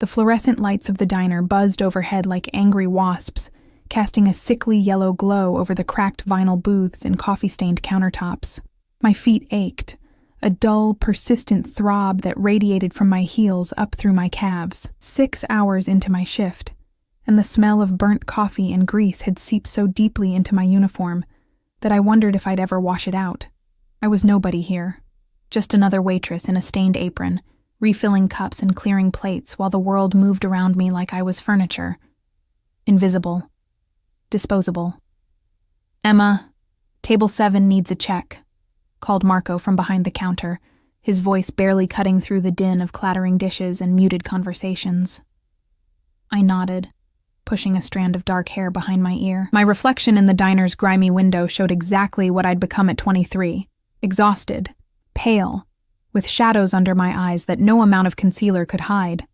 The fluorescent lights of the diner buzzed overhead like angry wasps, casting a sickly yellow glow over the cracked vinyl booths and coffee-stained countertops. My feet ached, a dull, persistent throb that radiated from my heels up through my calves. 6 hours into my shift, and the smell of burnt coffee and grease had seeped so deeply into my uniform that I wondered if I'd ever wash it out. I was nobody here, just another waitress in a stained apron, refilling cups and clearing plates while the world moved around me like I was furniture. Invisible. Disposable. "Emma, table 7 needs a check," called Marco from behind the counter, his voice barely cutting through the din of clattering dishes and muted conversations. I nodded, pushing a strand of dark hair behind my ear. My reflection in the diner's grimy window showed exactly what I'd become at 23. Exhausted, pale, with shadows under my eyes that no amount of concealer could hide.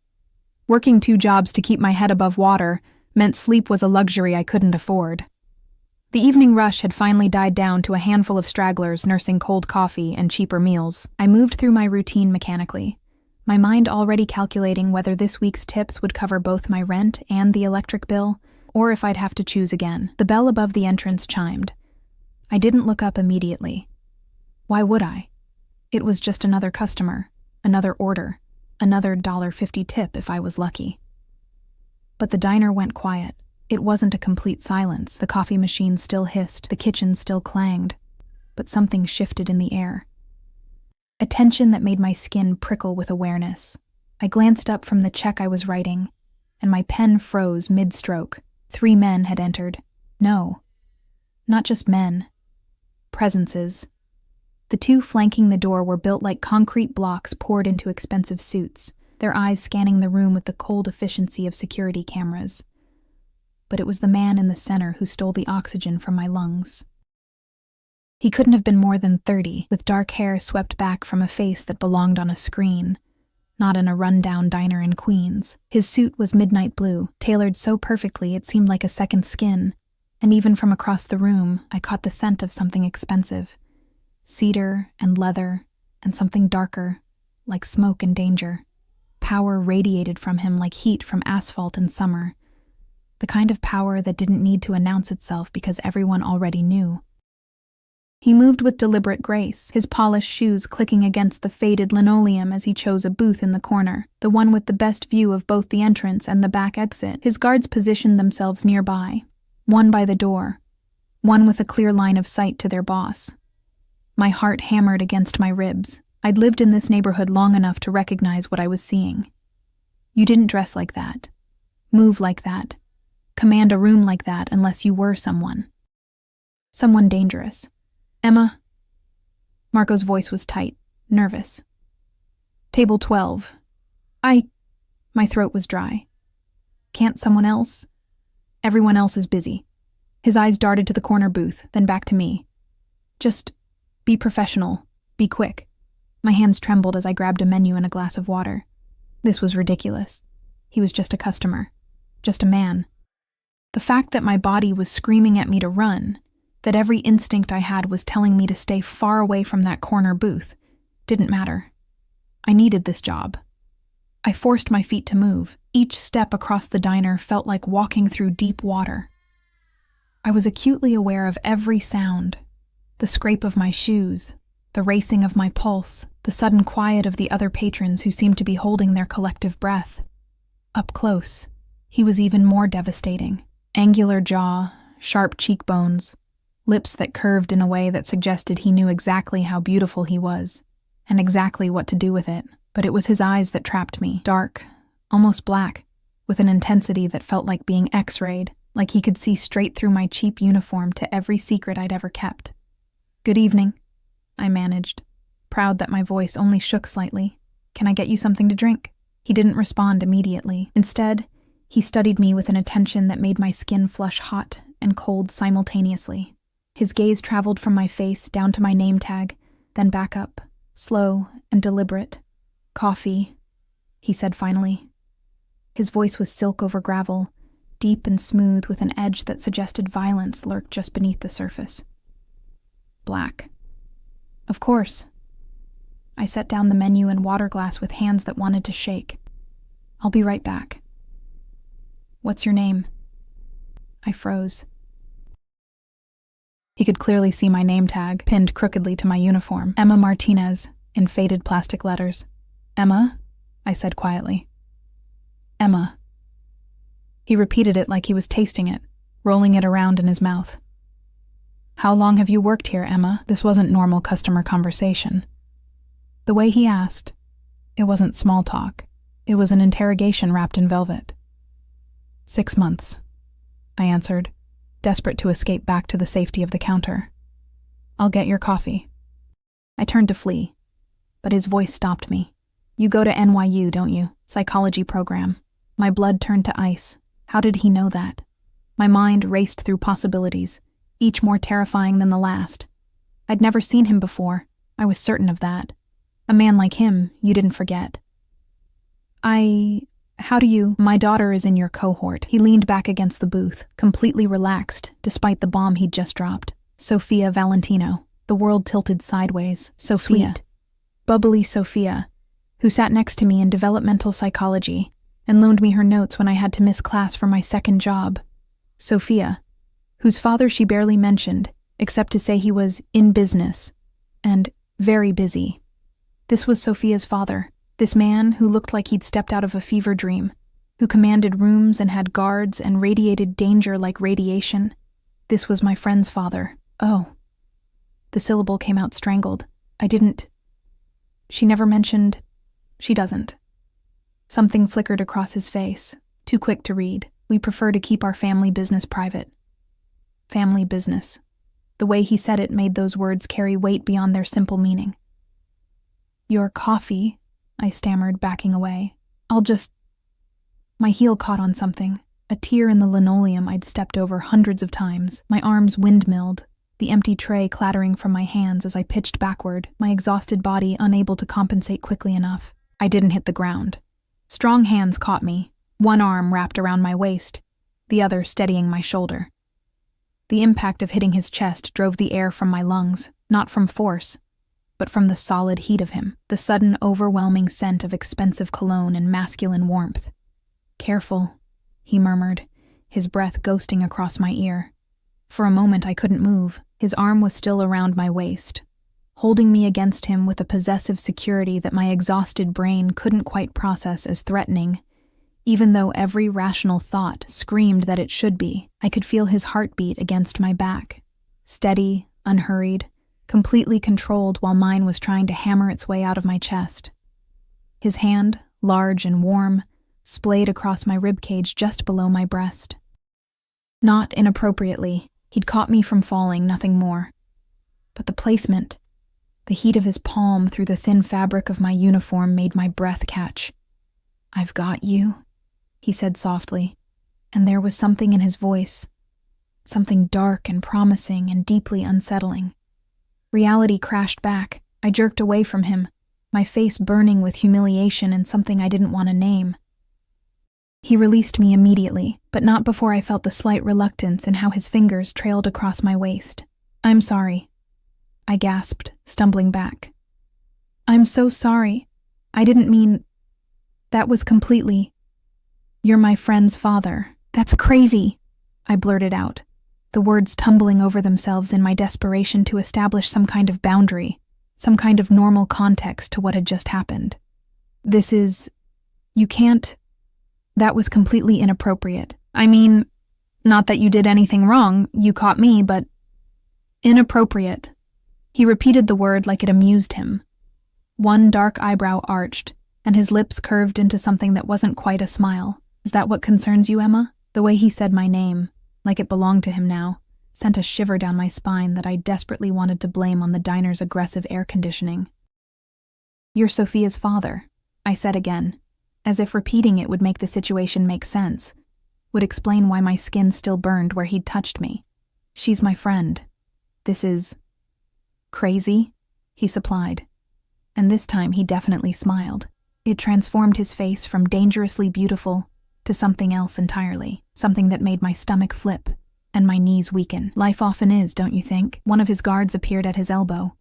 Working 2 jobs to keep my head above water meant sleep was a luxury I couldn't afford. The evening rush had finally died down to a handful of stragglers nursing cold coffee and cheaper meals. I moved through my routine mechanically, my mind already calculating whether this week's tips would cover both my rent and the electric bill, or if I'd have to choose again. The bell above the entrance chimed. I didn't look up immediately. Why would I? It was just another customer, another order, another $1.50 tip if I was lucky. But the diner went quiet. It wasn't a complete silence. The coffee machine still hissed, the kitchen still clanged, but something shifted in the air. A tension that made my skin prickle with awareness. I glanced up from the check I was writing, and my pen froze mid-stroke. 3 men had entered. No, not just men. Presences. The 2 flanking the door were built like concrete blocks poured into expensive suits, their eyes scanning the room with the cold efficiency of security cameras. But it was the man in the center who stole the oxygen from my lungs. He couldn't have been more than 30, with dark hair swept back from a face that belonged on a screen, not in a run-down diner in Queens. His suit was midnight blue, tailored so perfectly it seemed like a second skin, and even from across the room, I caught the scent of something expensive. Cedar and leather, and something darker, like smoke and danger. Power radiated from him like heat from asphalt in summer. The kind of power that didn't need to announce itself because everyone already knew. He moved with deliberate grace, his polished shoes clicking against the faded linoleum as he chose a booth in the corner, the one with the best view of both the entrance and the back exit. His guards positioned themselves nearby, one by the door, one with a clear line of sight to their boss. My heart hammered against my ribs. I'd lived in this neighborhood long enough to recognize what I was seeing. You didn't dress like that, move like that, command a room like that unless you were someone. Someone dangerous. "Emma?" Marco's voice was tight, nervous. "Table 12. My throat was dry. "Can't someone else?" "Everyone else is busy." His eyes darted to the corner booth, then back to me. "Just be professional. Be quick." My hands trembled as I grabbed a menu and a glass of water. This was ridiculous. He was just a customer. Just a man. The fact that my body was screaming at me to run, that every instinct I had was telling me to stay far away from that corner booth, didn't matter. I needed this job. I forced my feet to move. Each step across the diner felt like walking through deep water. I was acutely aware of every sound. The scrape of my shoes, the racing of my pulse, the sudden quiet of the other patrons who seemed to be holding their collective breath. Up close, he was even more devastating. Angular jaw, sharp cheekbones, lips that curved in a way that suggested he knew exactly how beautiful he was, and exactly what to do with it. But it was his eyes that trapped me, dark, almost black, with an intensity that felt like being X-rayed, like he could see straight through my cheap uniform to every secret I'd ever kept. "Good evening," I managed, proud that my voice only shook slightly. "Can I get you something to drink?" He didn't respond immediately. Instead, he studied me with an attention that made my skin flush hot and cold simultaneously. His gaze traveled from my face down to my name tag, then back up, slow and deliberate. "Coffee," he said finally. His voice was silk over gravel, deep and smooth with an edge that suggested violence lurked just beneath the surface. "Black." "Of course." I set down the menu and water glass with hands that wanted to shake. I'll be right back. What's your name? I froze. He could clearly see my name tag, pinned crookedly to my uniform. Emma Martinez, in faded plastic letters. Emma? I said quietly. Emma. He repeated it like he was tasting it, rolling it around in his mouth. How long have you worked here, Emma? This wasn't normal customer conversation. The way he asked, it wasn't small talk. It was an interrogation wrapped in velvet. 6 months, I answered, desperate to escape back to the safety of the counter. I'll get your coffee. I turned to flee, but his voice stopped me. You go to NYU, don't you? Psychology program. My blood turned to ice. How did he know that? My mind raced through possibilities, each more terrifying than the last. I'd never seen him before. I was certain of that. A man like him, you didn't forget. How do you? My daughter is in your cohort. He leaned back against the booth, completely relaxed, despite the bomb he'd just dropped. Sophia Valentino. The world tilted sideways. Sophia. Sweet. Bubbly Sophia, who sat next to me in developmental psychology and loaned me her notes when I had to miss class for my second job. Sophia, whose father she barely mentioned, except to say he was in business and very busy. This was Sophia's father, this man who looked like he'd stepped out of a fever dream, who commanded rooms and had guards and radiated danger like radiation. This was my friend's father. Oh. The syllable came out strangled. She never mentioned. She doesn't. Something flickered across his face, too quick to read. We prefer to keep our family business private. Family business. The way he said it made those words carry weight beyond their simple meaning. Your coffee, I stammered, backing away. My heel caught on something, a tear in the linoleum I'd stepped over hundreds of times. My arms windmilled, the empty tray clattering from my hands as I pitched backward, my exhausted body unable to compensate quickly enough. I didn't hit the ground. Strong hands caught me, one arm wrapped around my waist, the other steadying my shoulder. The impact of hitting his chest drove the air from my lungs, not from force, but from the solid heat of him, the sudden overwhelming scent of expensive cologne and masculine warmth. Careful, he murmured, his breath ghosting across my ear. For a moment I couldn't move. His arm was still around my waist, holding me against him with a possessive security that my exhausted brain couldn't quite process as threatening. Even though every rational thought screamed that it should be, I could feel his heartbeat against my back. Steady, unhurried, completely controlled while mine was trying to hammer its way out of my chest. His hand, large and warm, splayed across my ribcage just below my breast. Not inappropriately, he'd caught me from falling, nothing more. But the placement, the heat of his palm through the thin fabric of my uniform made my breath catch. I've got you, he said softly, and there was something in his voice, something dark and promising and deeply unsettling. Reality crashed back. I jerked away from him, my face burning with humiliation and something I didn't want to name. He released me immediately, but not before I felt the slight reluctance in how his fingers trailed across my waist. I'm sorry, I gasped, stumbling back. I'm so sorry. I didn't mean... That was completely... You're my friend's father. That's crazy, I blurted out, the words tumbling over themselves in my desperation to establish some kind of boundary, some kind of normal context to what had just happened. You can't... That was completely inappropriate. I mean, not that you did anything wrong, you caught me, but... Inappropriate. He repeated the word like it amused him. One dark eyebrow arched, and his lips curved into something that wasn't quite a smile. Is that what concerns you, Emma? The way he said my name, like it belonged to him now, sent a shiver down my spine that I desperately wanted to blame on the diner's aggressive air conditioning. You're Sophia's father, I said again, as if repeating it would make the situation make sense, would explain why my skin still burned where he'd touched me. She's my friend. This is... crazy, he supplied. And this time he definitely smiled. It transformed his face from dangerously beautiful to something else entirely, something that made my stomach flip and my knees weaken. Life often is, don't you think? One of his guards appeared at his elbow,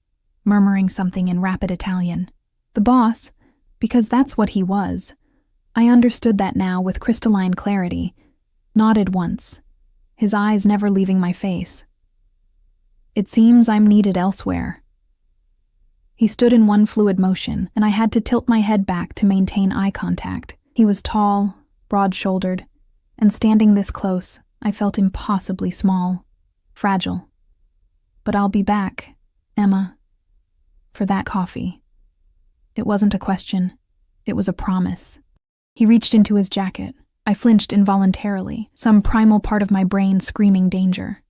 murmuring something in rapid Italian. The boss, because that's what he was I understood that now with crystalline clarity, nodded once, his eyes never leaving my face. It seems I'm needed elsewhere. He stood in one fluid motion, and I had to tilt my head back to maintain eye contact. He was tall, broad-shouldered, and standing this close, I felt impossibly small, fragile. But I'll be back, Emma, for that coffee. It wasn't a question, it was a promise. He reached into his jacket. I flinched involuntarily, some primal part of my brain screaming danger.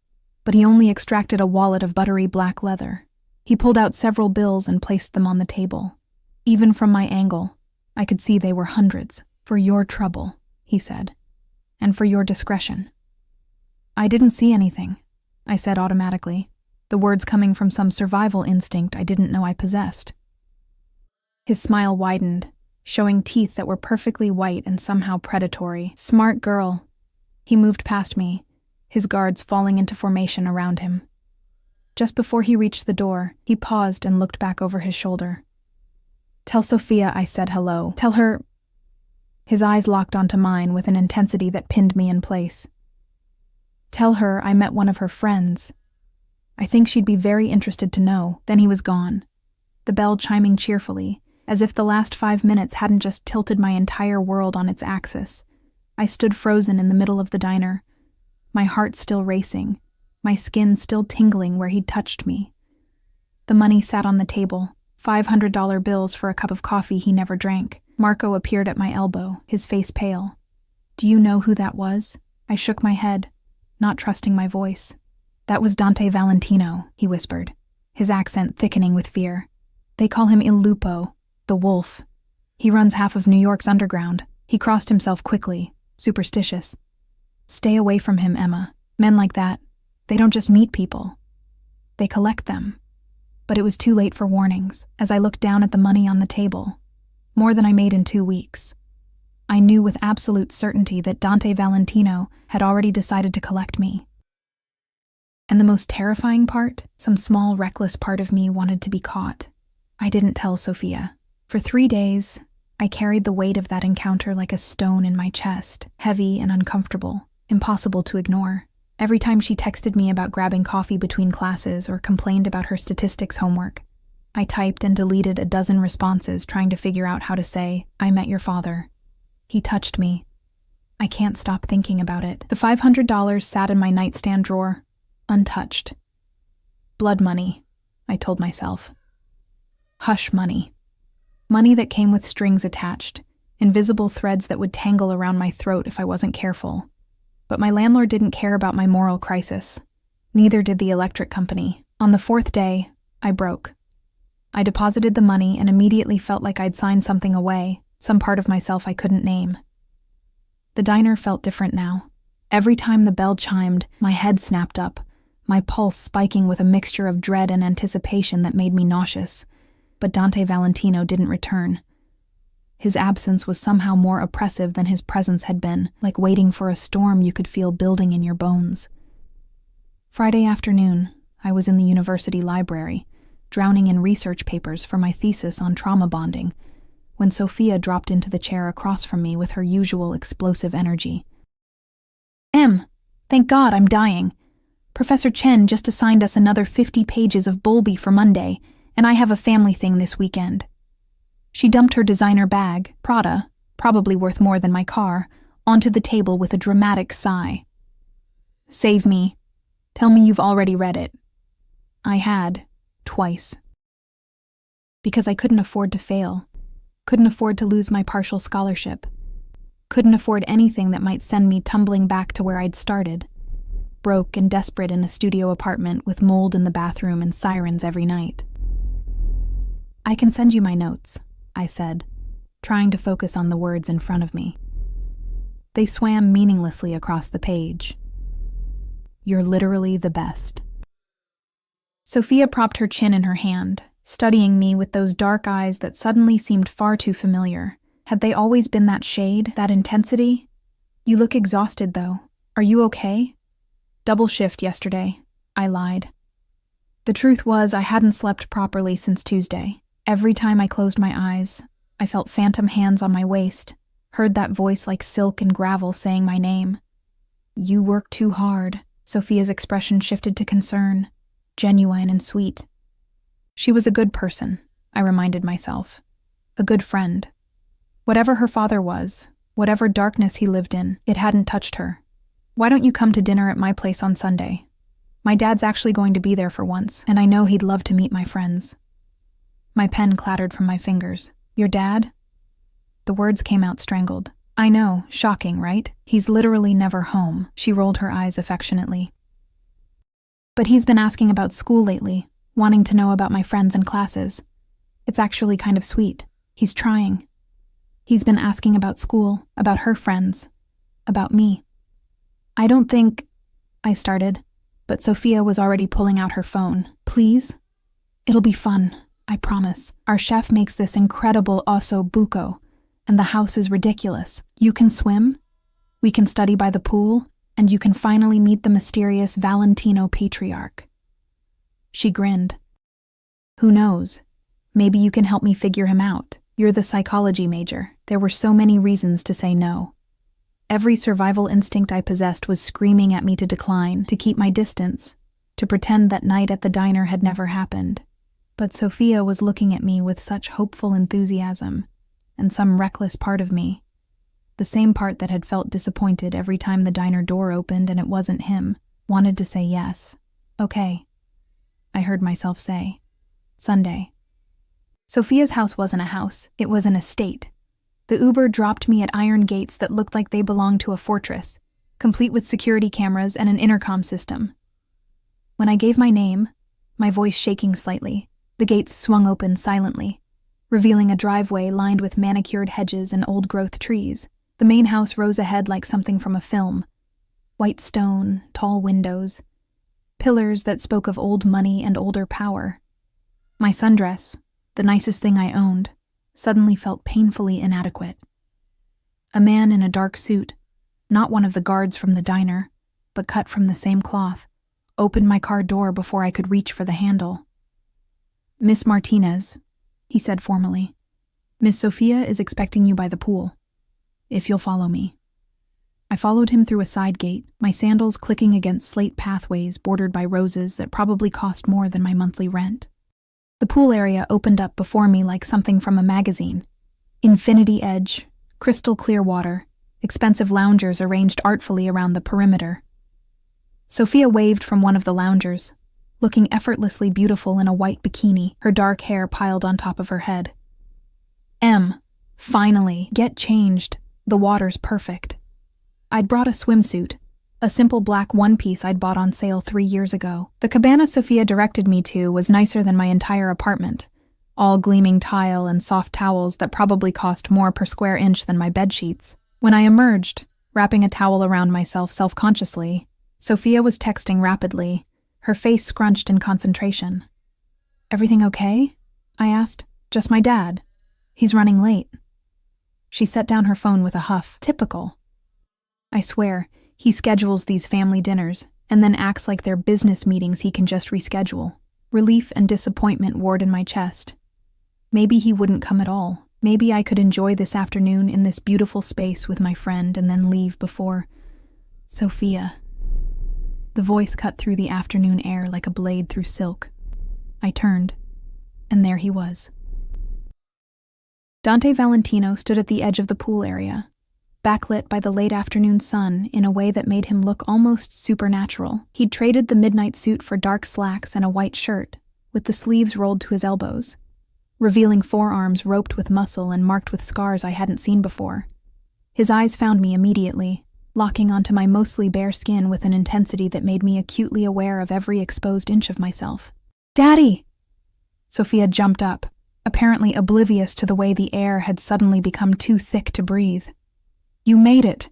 But he only extracted a wallet of buttery black leather. He pulled out several bills and placed them on the table. Even from my angle, I could see they were hundreds. For your trouble, he said, and for your discretion. I didn't see anything, I said automatically, the words coming from some survival instinct I didn't know I possessed. His smile widened, showing teeth that were perfectly white and somehow predatory. Smart girl. He moved past me, his guards falling into formation around him. Just before he reached the door, he paused and looked back over his shoulder. Tell Sophia I said hello. Tell her... His eyes locked onto mine with an intensity that pinned me in place. Tell her I met one of her friends. I think she'd be very interested to know. Then he was gone, the bell chiming cheerfully, as if the last 5 minutes hadn't just tilted my entire world on its axis. I stood frozen in the middle of the diner, my heart still racing, my skin still tingling where he'd touched me. The money sat on the table, $500 bills for a cup of coffee he never drank. Marco appeared at my elbow, his face pale. Do you know who that was? I shook my head, not trusting my voice. That was Dante Valentino, he whispered, his accent thickening with fear. They call him Il Lupo, the wolf. He runs half of New York's underground. He crossed himself quickly, superstitious. Stay away from him, Emma. Men like that, they don't just meet people. They collect them. But it was too late for warnings, as I looked down at the money on the table. More than I made in 2 weeks. I knew with absolute certainty that Dante Valentino had already decided to collect me. And the most terrifying part, some small, reckless part of me wanted to be caught. I didn't tell Sophia. For 3 days, I carried the weight of that encounter like a stone in my chest, heavy and uncomfortable, impossible to ignore. Every time she texted me about grabbing coffee between classes or complained about her statistics homework, I typed and deleted a dozen responses trying to figure out how to say, I met your father. He touched me. I can't stop thinking about it. The $500 sat in my nightstand drawer, untouched. Blood money, I told myself. Hush money. Money that came with strings attached, invisible threads that would tangle around my throat if I wasn't careful. But my landlord didn't care about my moral crisis. Neither did the electric company. On the 4th day, I broke. I deposited the money and immediately felt like I'd signed something away, some part of myself I couldn't name. The diner felt different now. Every time the bell chimed, my head snapped up, my pulse spiking with a mixture of dread and anticipation that made me nauseous. But Dante Valentino didn't return. His absence was somehow more oppressive than his presence had been, like waiting for a storm you could feel building in your bones. Friday afternoon, I was in the university library, drowning in research papers for my thesis on trauma bonding, when Sophia dropped into the chair across from me with her usual explosive energy. Em, thank God I'm dying. Professor Chen just assigned us another 50 pages of Bowlby for Monday, and I have a family thing this weekend. She dumped her designer bag, Prada, probably worth more than my car, onto the table with a dramatic sigh. Save me. Tell me you've already read it. I had. Twice. Because I couldn't afford to fail, couldn't afford to lose my partial scholarship, couldn't afford anything that might send me tumbling back to where I'd started, broke and desperate in a studio apartment with mold in the bathroom and sirens every night. I can send you my notes, I said, trying to focus on the words in front of me. They swam meaninglessly across the page. You're literally the best. Sophia propped her chin in her hand, studying me with those dark eyes that suddenly seemed far too familiar. Had they always been that shade, that intensity? You look exhausted, though. Are you okay? Double shift yesterday, I lied. The truth was I hadn't slept properly since Tuesday. Every time I closed my eyes, I felt phantom hands on my waist, Heard that voice like silk and gravel saying my name. You work too hard. Sophia's expression shifted to concern, genuine and sweet. She was a good person, I reminded myself. A good friend. Whatever her father was, whatever darkness he lived in, it hadn't touched her. Why don't you come to dinner at my place on Sunday? My dad's actually going to be there for once, and I know he'd love to meet my friends. My pen clattered from my fingers. Your dad? The words came out strangled. I know, shocking, right? He's literally never home. She rolled her eyes affectionately. But he's been asking about school lately, wanting to know about my friends and classes. It's actually kind of sweet. He's trying. He's been asking about school, about her friends, about me. I don't think... I started, but Sophia was already pulling out her phone. Please? It'll be fun, I promise. Our chef makes this incredible osso buco, and the house is ridiculous. You can swim, we can study by the pool, and you can finally meet the mysterious Valentino patriarch. She grinned. Who knows? Maybe you can help me figure him out. You're the psychology major. There were so many reasons to say no. Every survival instinct I possessed was screaming at me to decline, to keep my distance, to pretend that night at the diner had never happened. But Sophia was looking at me with such hopeful enthusiasm, and some reckless part of me, the same part that had felt disappointed every time the diner door opened and it wasn't him, wanted to say yes. Okay, I heard myself say. Sunday. Sophia's house wasn't a house, it was an estate. The Uber dropped me at iron gates that looked like they belonged to a fortress, complete with security cameras and an intercom system. When I gave my name, my voice shaking slightly, the gates swung open silently, revealing a driveway lined with manicured hedges and old-growth trees. The main house rose ahead like something from a film. White stone, tall windows, pillars that spoke of old money and older power. My sundress, the nicest thing I owned, suddenly felt painfully inadequate. A man in a dark suit, not one of the guards from the diner, but cut from the same cloth, opened my car door before I could reach for the handle. Miss Martinez, he said formally, Miss Sophia is expecting you by the pool, if you'll follow me. I followed him through a side gate, my sandals clicking against slate pathways bordered by roses that probably cost more than my monthly rent. The pool area opened up before me like something from a magazine. Infinity edge, crystal clear water, expensive loungers arranged artfully around the perimeter. Sophia waved from one of the loungers, looking effortlessly beautiful in a white bikini, her dark hair piled on top of her head. Finally, get changed. The water's perfect. I'd brought a swimsuit, a simple black one-piece I'd bought on sale 3 years ago. The cabana Sophia directed me to was nicer than my entire apartment, all gleaming tile and soft towels that probably cost more per square inch than my bedsheets. When I emerged, wrapping a towel around myself self-consciously, Sophia was texting rapidly, her face scrunched in concentration. Everything okay? I asked. Just my dad. He's running late. She set down her phone with a huff. Typical. I swear, he schedules these family dinners, and then acts like they're business meetings he can just reschedule. Relief and disappointment warred in my chest. Maybe he wouldn't come at all. Maybe I could enjoy this afternoon in this beautiful space with my friend and then leave before... Sophia. The voice cut through the afternoon air like a blade through silk. I turned, and there he was. Dante Valentino stood at the edge of the pool area, backlit by the late afternoon sun in a way that made him look almost supernatural. He'd traded the midnight suit for dark slacks and a white shirt, with the sleeves rolled to his elbows, revealing forearms roped with muscle and marked with scars I hadn't seen before. His eyes found me immediately, locking onto my mostly bare skin with an intensity that made me acutely aware of every exposed inch of myself. Daddy! Sophia jumped up, apparently oblivious to the way the air had suddenly become too thick to breathe. You made it.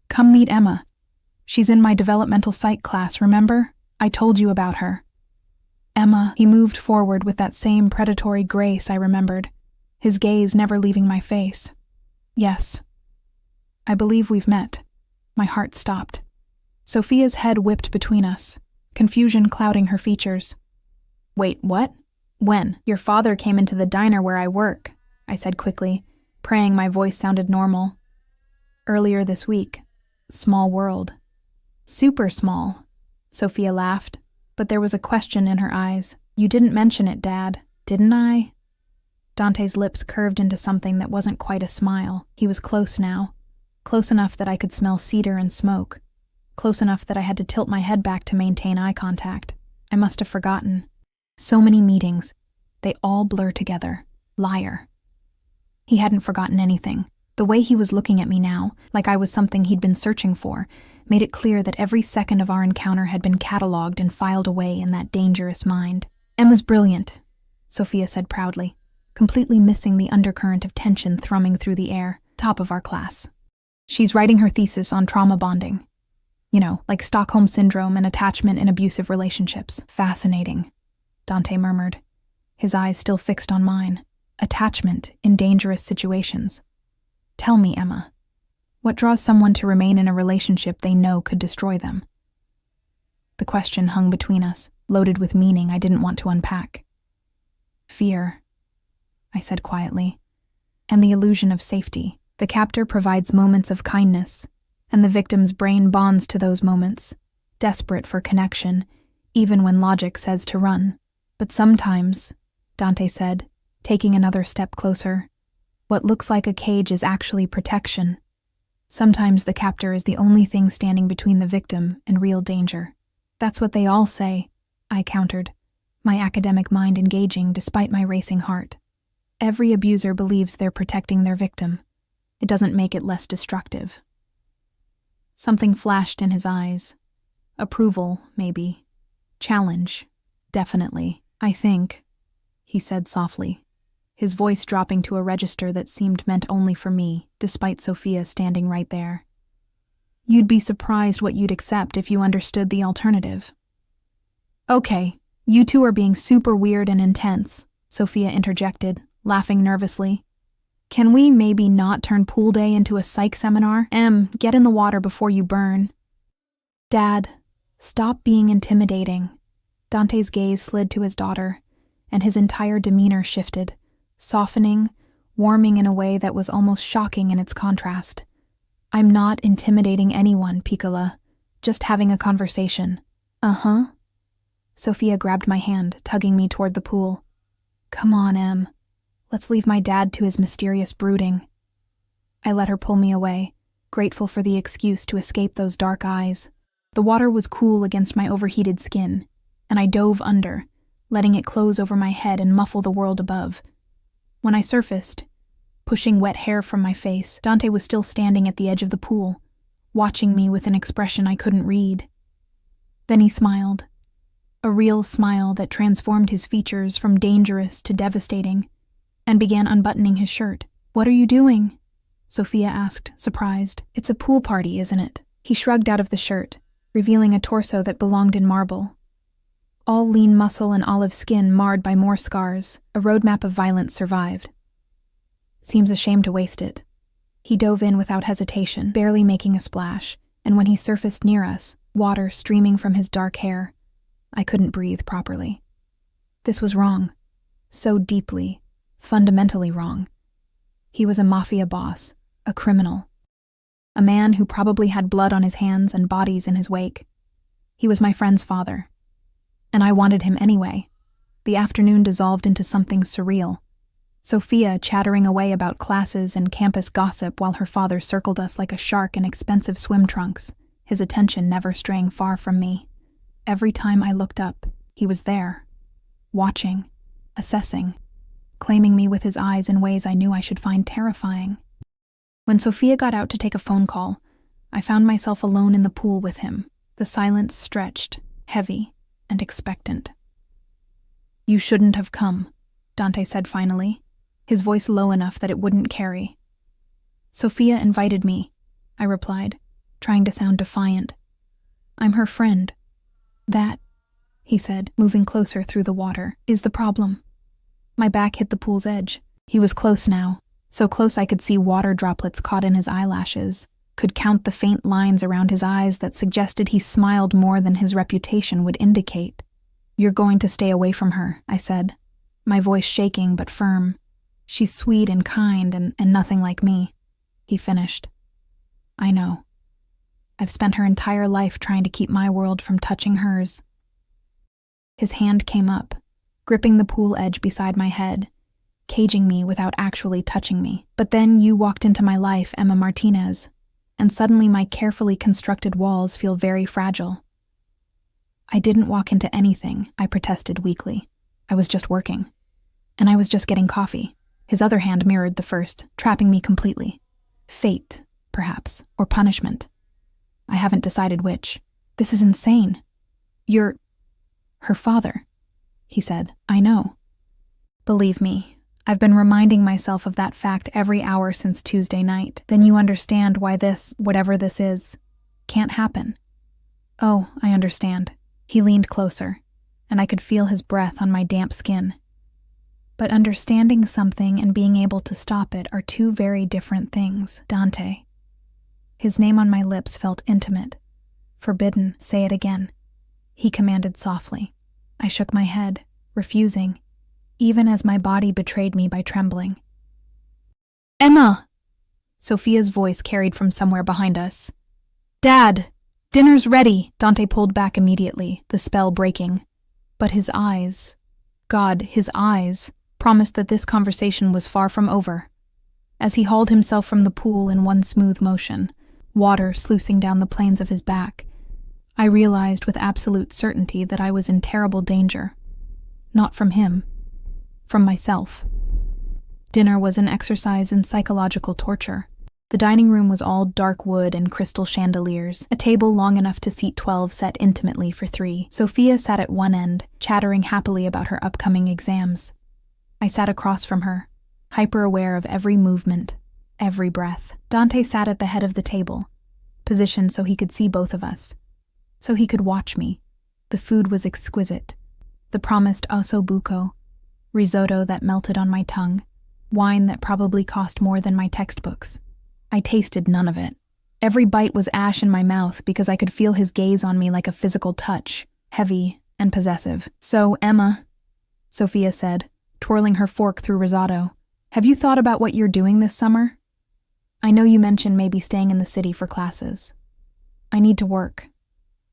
Come meet Emma. She's in my developmental psych class, remember? I told you about her. Emma, he moved forward with that same predatory grace I remembered, his gaze never leaving my face. Yes. I believe we've met. My heart stopped. Sophia's head whipped between us, confusion clouding her features. Wait, what? When? Your father came into the diner where I work, I said quickly, praying my voice sounded normal. Earlier this week. Small world. Super small. Sophia laughed, but there was a question in her eyes. You didn't mention it, Dad, didn't I? Dante's lips curved into something that wasn't quite a smile. He was close now. Close enough that I could smell cedar and smoke. Close enough that I had to tilt my head back to maintain eye contact. I must have forgotten. So many meetings. They all blur together. Liar. He hadn't forgotten anything. The way he was looking at me now, like I was something he'd been searching for, made it clear that every second of our encounter had been catalogued and filed away in that dangerous mind. Emma's brilliant, Sophia said proudly, completely missing the undercurrent of tension thrumming through the air. Top of our class. She's writing her thesis on trauma bonding. You know, like Stockholm Syndrome and attachment in abusive relationships. Fascinating, Dante murmured, his eyes still fixed on mine. Attachment in dangerous situations. Tell me, Emma, what draws someone to remain in a relationship they know could destroy them? The question hung between us, loaded with meaning I didn't want to unpack. Fear, I said quietly, and the illusion of safety. The captor provides moments of kindness, and the victim's brain bonds to those moments, desperate for connection, even when logic says to run. But sometimes, Dante said, taking another step closer, what looks like a cage is actually protection. Sometimes the captor is the only thing standing between the victim and real danger. That's what they all say, I countered, my academic mind engaging despite my racing heart. Every abuser believes they're protecting their victim. It doesn't make it less destructive. Something flashed in his eyes. Approval, maybe. Challenge, definitely. I think, he said softly, his voice dropping to a register that seemed meant only for me, despite Sophia standing right there. You'd be surprised what you'd accept if you understood the alternative. Okay, you two are being super weird and intense, Sophia interjected, laughing nervously. Can we maybe not turn pool day into a psych seminar? Get in the water before you burn. Dad, stop being intimidating. Dante's gaze slid to his daughter, and his entire demeanor shifted, softening, warming in a way that was almost shocking in its contrast. I'm not intimidating anyone, Piccola. Just having a conversation. Uh-huh. Sophia grabbed my hand, tugging me toward the pool. Come on, Em. Let's leave my dad to his mysterious brooding. I let her pull me away, grateful for the excuse to escape those dark eyes. The water was cool against my overheated skin, and I dove under, letting it close over my head and muffle the world above. When I surfaced, pushing wet hair from my face, Dante was still standing at the edge of the pool, watching me with an expression I couldn't read. Then he smiled, a real smile that transformed his features from dangerous to devastating, and began unbuttoning his shirt. What are you doing? Sophia asked, surprised. It's a pool party, isn't it? He shrugged out of the shirt, revealing a torso that belonged in marble. All lean muscle and olive skin marred by more scars, a roadmap of violence survived. Seems a shame to waste it. He dove in without hesitation, barely making a splash, and when he surfaced near us, water streaming from his dark hair, I couldn't breathe properly. This was wrong. So deeply, fundamentally wrong. He was a mafia boss, a criminal. A man who probably had blood on his hands and bodies in his wake. He was my friend's father. And I wanted him anyway. The afternoon dissolved into something surreal. Sophia chattering away about classes and campus gossip while her father circled us like a shark in expensive swim trunks, his attention never straying far from me. Every time I looked up, he was there, watching, assessing, claiming me with his eyes in ways I knew I should find terrifying. When Sophia got out to take a phone call, I found myself alone in the pool with him, the silence stretched, heavy, and expectant. You shouldn't have come, Dante said finally, his voice low enough that it wouldn't carry. Sophia invited me, I replied, trying to sound defiant. I'm her friend. That, he said, moving closer through the water, is the problem. My back hit the pool's edge. He was close now, so close I could see water droplets caught in his eyelashes, could count the faint lines around his eyes that suggested he smiled more than his reputation would indicate. You're going to stay away from her, I said, my voice shaking but firm. She's sweet and kind and nothing like me, he finished. I know. I've spent her entire life trying to keep my world from touching hers. His hand came up, gripping the pool edge beside my head, caging me without actually touching me. But then you walked into my life, Emma Martinez, and suddenly my carefully constructed walls feel very fragile. I didn't walk into anything, I protested weakly. I was just working. And I was just getting coffee. His other hand mirrored the first, trapping me completely. Fate, perhaps, or punishment. I haven't decided which. This is insane. You're her father, he said. I know. Believe me, I've been reminding myself of that fact every hour since Tuesday night. Then you understand why this, whatever this is, can't happen. Oh, I understand. He leaned closer, and I could feel his breath on my damp skin. But understanding something and being able to stop it are two very different things, Dante. His name on my lips felt intimate. Forbidden, say it again. He commanded softly. I shook my head, refusing, even as my body betrayed me by trembling. Emma! Sophia's voice carried from somewhere behind us. Dad! Dinner's ready! Dante pulled back immediately, the spell breaking. But his eyes, God, his eyes, promised that this conversation was far from over. As he hauled himself from the pool in one smooth motion, water sluicing down the planes of his back, I realized with absolute certainty that I was in terrible danger. Not from him. From myself. Dinner was an exercise in psychological torture. The dining room was all dark wood and crystal chandeliers, a table long enough to seat 12 set intimately for 3. Sophia sat at one end, chattering happily about her upcoming exams. I sat across from her, hyper-aware of every movement, every breath. Dante sat at the head of the table, positioned so he could see both of us, so he could watch me. The food was exquisite. The promised osso buco, risotto that melted on my tongue, wine that probably cost more than my textbooks. I tasted none of it. Every bite was ash in my mouth because I could feel his gaze on me like a physical touch, heavy and possessive. So, Emma, Sophia said, twirling her fork through risotto, have you thought about what you're doing this summer? I know you mentioned maybe staying in the city for classes. I need to work,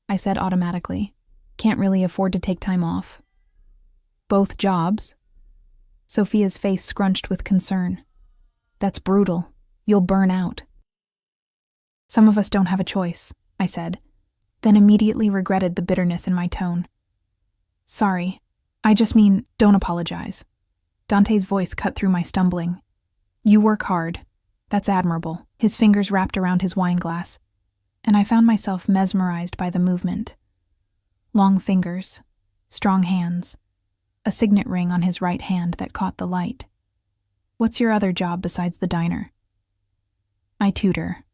I said automatically. Can't really afford to take time off. Both jobs? Sophia's face scrunched with concern. That's brutal. You'll burn out. Some of us don't have a choice, I said, then immediately regretted the bitterness in my tone. Sorry. I just mean, don't apologize. Dante's voice cut through my stumbling. You work hard. That's admirable. His fingers wrapped around his wine glass, and I found myself mesmerized by the movement. Long fingers, strong hands, a signet ring on his right hand that caught the light. What's your other job besides the diner? I tutor,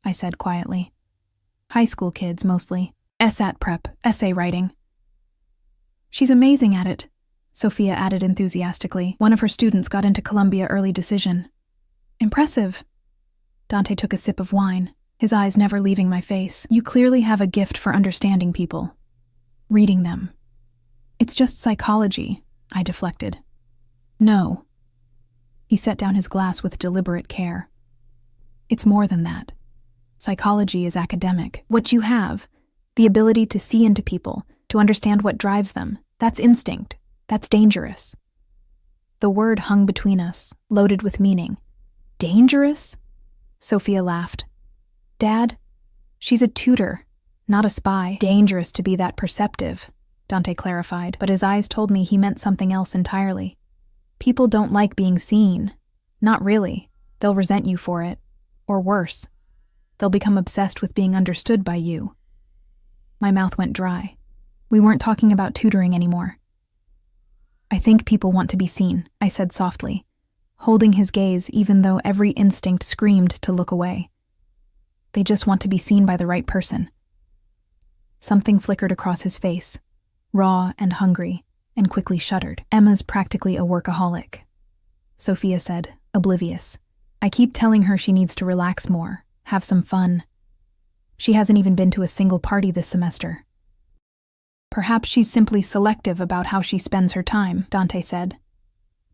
I said quietly. High school kids, mostly. SAT prep, essay writing. She's amazing at it, Sophia added enthusiastically. One of her students got into Columbia early decision. Impressive. Dante took a sip of wine, his eyes never leaving my face. You clearly have a gift for understanding people. Reading them. It's just psychology, I deflected. No. He set down his glass with deliberate care. It's more than that. Psychology is academic. What you have, the ability to see into people, to understand what drives them, that's instinct. That's dangerous. The word hung between us, loaded with meaning. Dangerous? Sophia laughed. Dad, she's a tutor, not a spy. Dangerous to be that perceptive, Dante clarified, but his eyes told me he meant something else entirely. People don't like being seen. Not really. They'll resent you for it. Or worse. They'll become obsessed with being understood by you. My mouth went dry. We weren't talking about tutoring anymore. I think people want to be seen, I said softly, holding his gaze even though every instinct screamed to look away. They just want to be seen by the right person. Something flickered across his face, raw and hungry, and quickly shuddered. Emma's practically a workaholic, Sophia said, oblivious. I keep telling her she needs to relax more, have some fun. She hasn't even been to a single party this semester. Perhaps she's simply selective about how she spends her time, Dante said.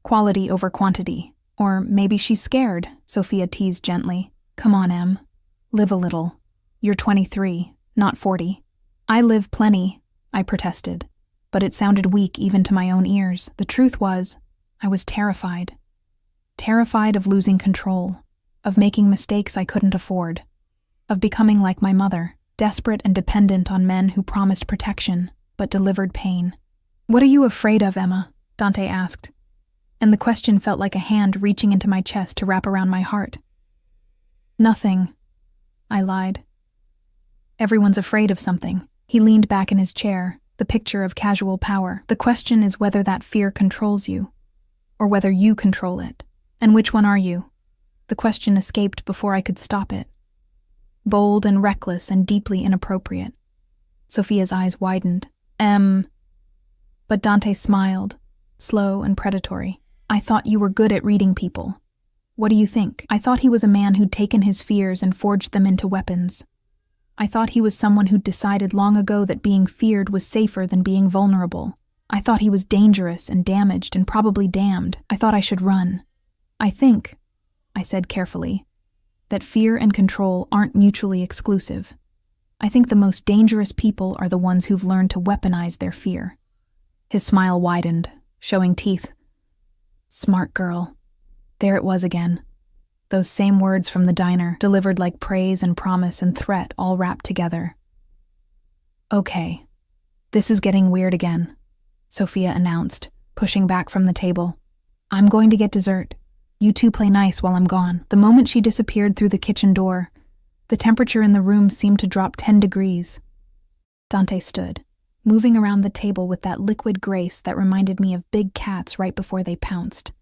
Quality over quantity. Or maybe she's scared, Sophia teased gently. Come on, Em. Live a little. You're 23, not 40. I live plenty, I protested, but it sounded weak even to my own ears. The truth was, I was terrified. Terrified of losing control, of making mistakes I couldn't afford, of becoming like my mother, desperate and dependent on men who promised protection, but delivered pain. "What are you afraid of, Emma?" Dante asked, and the question felt like a hand reaching into my chest to wrap around my heart. "Nothing," I lied. "Everyone's afraid of something." He leaned back in his chair, the picture of casual power. "The question is whether that fear controls you, or whether you control it. And which one are you?" The question escaped before I could stop it. Bold and reckless and deeply inappropriate. Sophia's eyes widened. But Dante smiled, slow and predatory. "I thought you were good at reading people. What do you think? I thought he was a man who'd taken his fears and forged them into weapons. I thought he was someone who'd decided long ago that being feared was safer than being vulnerable. I thought he was dangerous and damaged and probably damned. I thought I should run. I think," I said carefully, "that fear and control aren't mutually exclusive. I think the most dangerous people are the ones who've learned to weaponize their fear." His smile widened, showing teeth. "Smart girl." There it was again. Those same words from the diner, delivered like praise and promise and threat all wrapped together. "Okay, this is getting weird again," Sophia announced, pushing back from the table. "I'm going to get dessert. You two play nice while I'm gone." The moment she disappeared through the kitchen door, the temperature in the room seemed to drop 10 degrees. Dante stood, moving around the table with that liquid grace that reminded me of big cats right before they pounced.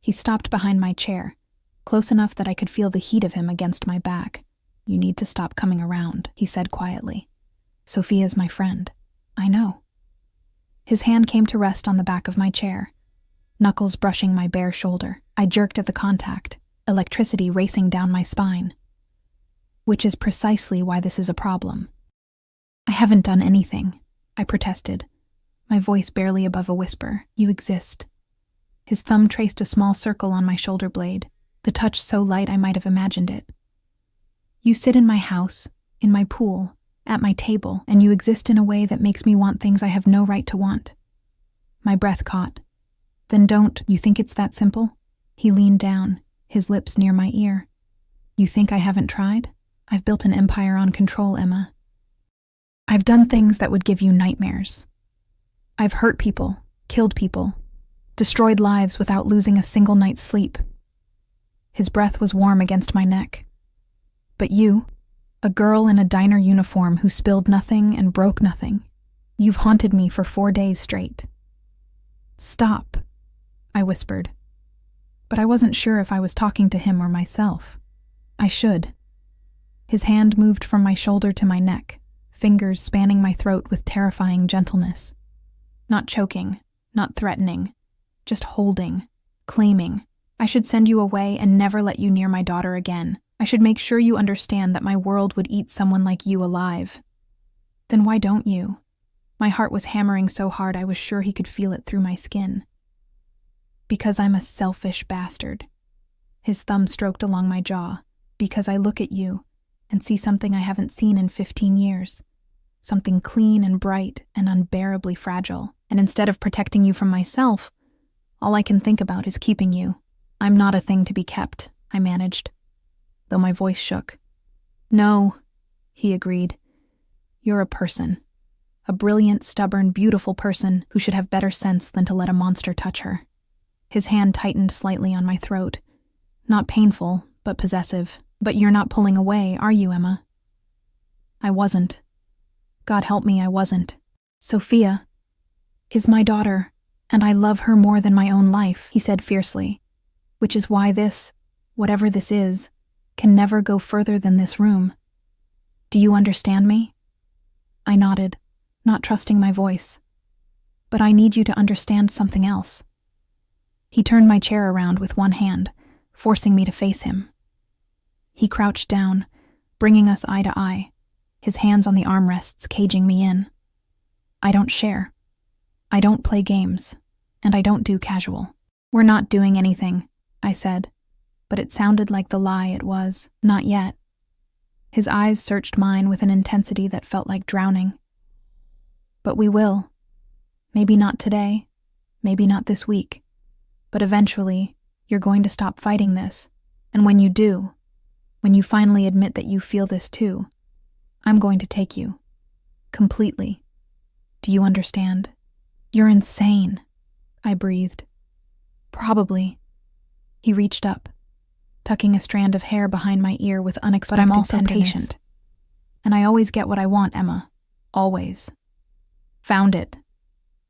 He stopped behind my chair, close enough that I could feel the heat of him against my back. "You need to stop coming around," he said quietly. "Sophia's my friend. I know." His hand came to rest on the back of my chair, knuckles brushing my bare shoulder. I jerked at the contact, electricity racing down my spine. "Which is precisely why this is a problem." "I haven't done anything," I protested, my voice barely above a whisper. "You exist." His thumb traced a small circle on my shoulder blade, the touch so light I might have imagined it. "You sit in my house, in my pool, at my table, and you exist in a way that makes me want things I have no right to want." My breath caught. "Then don't you think it's that simple?" He leaned down, his lips near my ear. "You think I haven't tried? I've built an empire on control, Emma. I've done things that would give you nightmares. I've hurt people, killed people, destroyed lives without losing a single night's sleep." His breath was warm against my neck. "But you, a girl in a diner uniform who spilled nothing and broke nothing, you've haunted me for 4 days straight." "Stop," I whispered. But I wasn't sure if I was talking to him or myself. I should. His hand moved from my shoulder to my neck, fingers spanning my throat with terrifying gentleness. Not choking, not threatening, just holding, claiming. "I should send you away and never let you near my daughter again. I should make sure you understand that my world would eat someone like you alive." "Then why don't you?" My heart was hammering so hard I was sure he could feel it through my skin. "Because I'm a selfish bastard." His thumb stroked along my jaw. "Because I look at you and see something I haven't seen in 15 years. Something clean and bright and unbearably fragile. And instead of protecting you from myself, all I can think about is keeping you. I'm not a thing to be kept," I managed, though my voice shook. "No," he agreed. "You're a person. A brilliant, stubborn, beautiful person who should have better sense than to let a monster touch her." His hand tightened slightly on my throat. Not painful, but possessive. "But you're not pulling away, are you, Emma?" I wasn't. God help me, I wasn't. "Sophia is my daughter, and I love her more than my own life," he said fiercely. "Which is why this, whatever this is, can never go further than this room. Do you understand me?" I nodded, not trusting my voice. "But I need you to understand something else." He turned my chair around with one hand, forcing me to face him. He crouched down, bringing us eye to eye, his hands on the armrests caging me in. "I don't share. I don't play games, and I don't do casual." "We're not doing anything," I said, but it sounded like the lie it was. "Not yet." His eyes searched mine with an intensity that felt like drowning. But we will. Maybe not today, maybe not this week. But eventually, you're going to stop fighting this. And when you do, when you finally admit that you feel this too, I'm going to take you. Completely. Do you understand? You're insane, I breathed. Probably. He reached up, tucking a strand of hair behind my ear with unexpected tenderness. But I'm also patient. And I always get what I want, Emma. Always. Found it.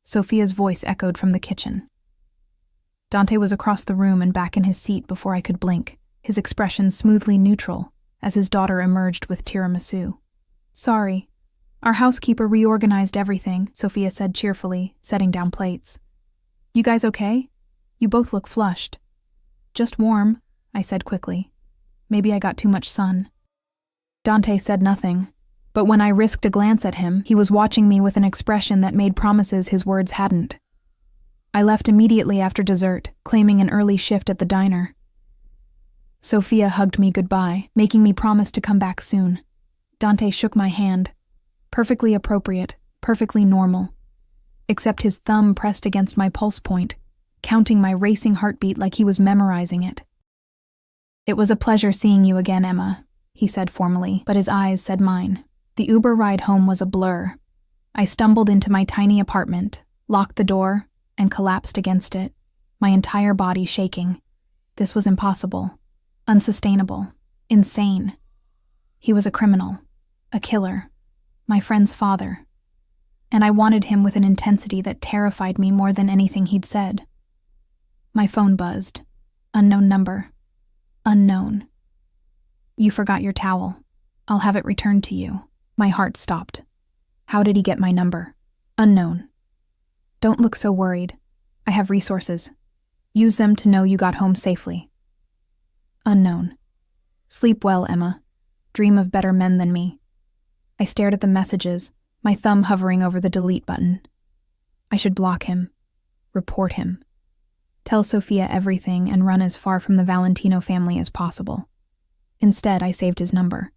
Sophia's voice echoed from the kitchen. Dante was across the room and back in his seat before I could blink, his expression smoothly neutral as his daughter emerged with tiramisu. Sorry. Our housekeeper reorganized everything, Sophia said cheerfully, setting down plates. You guys okay? You both look flushed. Just warm, I said quickly. Maybe I got too much sun. Dante said nothing, but when I risked a glance at him, he was watching me with an expression that made promises his words hadn't. I left immediately after dessert, claiming an early shift at the diner. Sophia hugged me goodbye, making me promise to come back soon. Dante shook my hand. Perfectly appropriate, perfectly normal. Except his thumb pressed against my pulse point, counting my racing heartbeat like he was memorizing it. It was a pleasure seeing you again, Emma, he said formally, but his eyes said mine. The Uber ride home was a blur. I stumbled into my tiny apartment, locked the door, and collapsed against it, my entire body shaking. This was impossible, unsustainable, insane. He was a criminal, a killer, my friend's father, and I wanted him with an intensity that terrified me more than anything he'd said. My phone buzzed. Unknown number. Unknown. You forgot your towel. I'll have it returned to you. My heart stopped. How did he get my number? Unknown. Don't look so worried. I have resources. Use them to know you got home safely. Unknown. Sleep well, Emma. Dream of better men than me. I stared at the messages, my thumb hovering over the delete button. I should block him. Report him. Tell Sophia everything and run as far from the Valentino family as possible. Instead, I saved his number.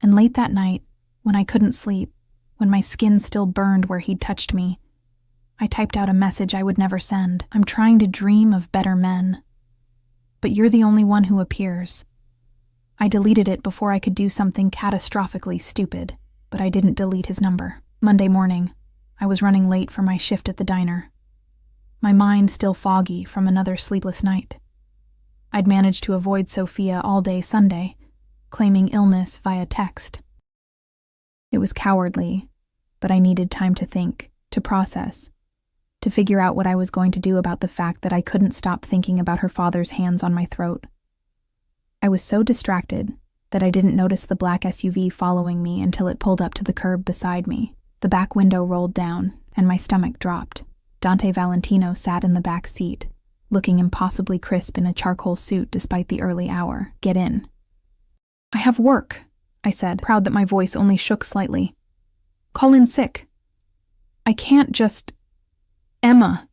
And late that night, when I couldn't sleep, when my skin still burned where he'd touched me, I typed out a message I would never send. I'm trying to dream of better men. But you're the only one who appears. I deleted it before I could do something catastrophically stupid, but I didn't delete his number. Monday morning, I was running late for my shift at the diner. My mind still foggy from another sleepless night. I'd managed to avoid Sophia all day Sunday, claiming illness via text. It was cowardly, but I needed time to think, to process, to figure out what I was going to do about the fact that I couldn't stop thinking about her father's hands on my throat. I was so distracted that I didn't notice the black SUV following me until it pulled up to the curb beside me. The back window rolled down, and my stomach dropped. Dante Valentino sat in the back seat, looking impossibly crisp in a charcoal suit despite the early hour. Get in. I have work, I said, proud that my voice only shook slightly. Call in sick. I can't just... Emma.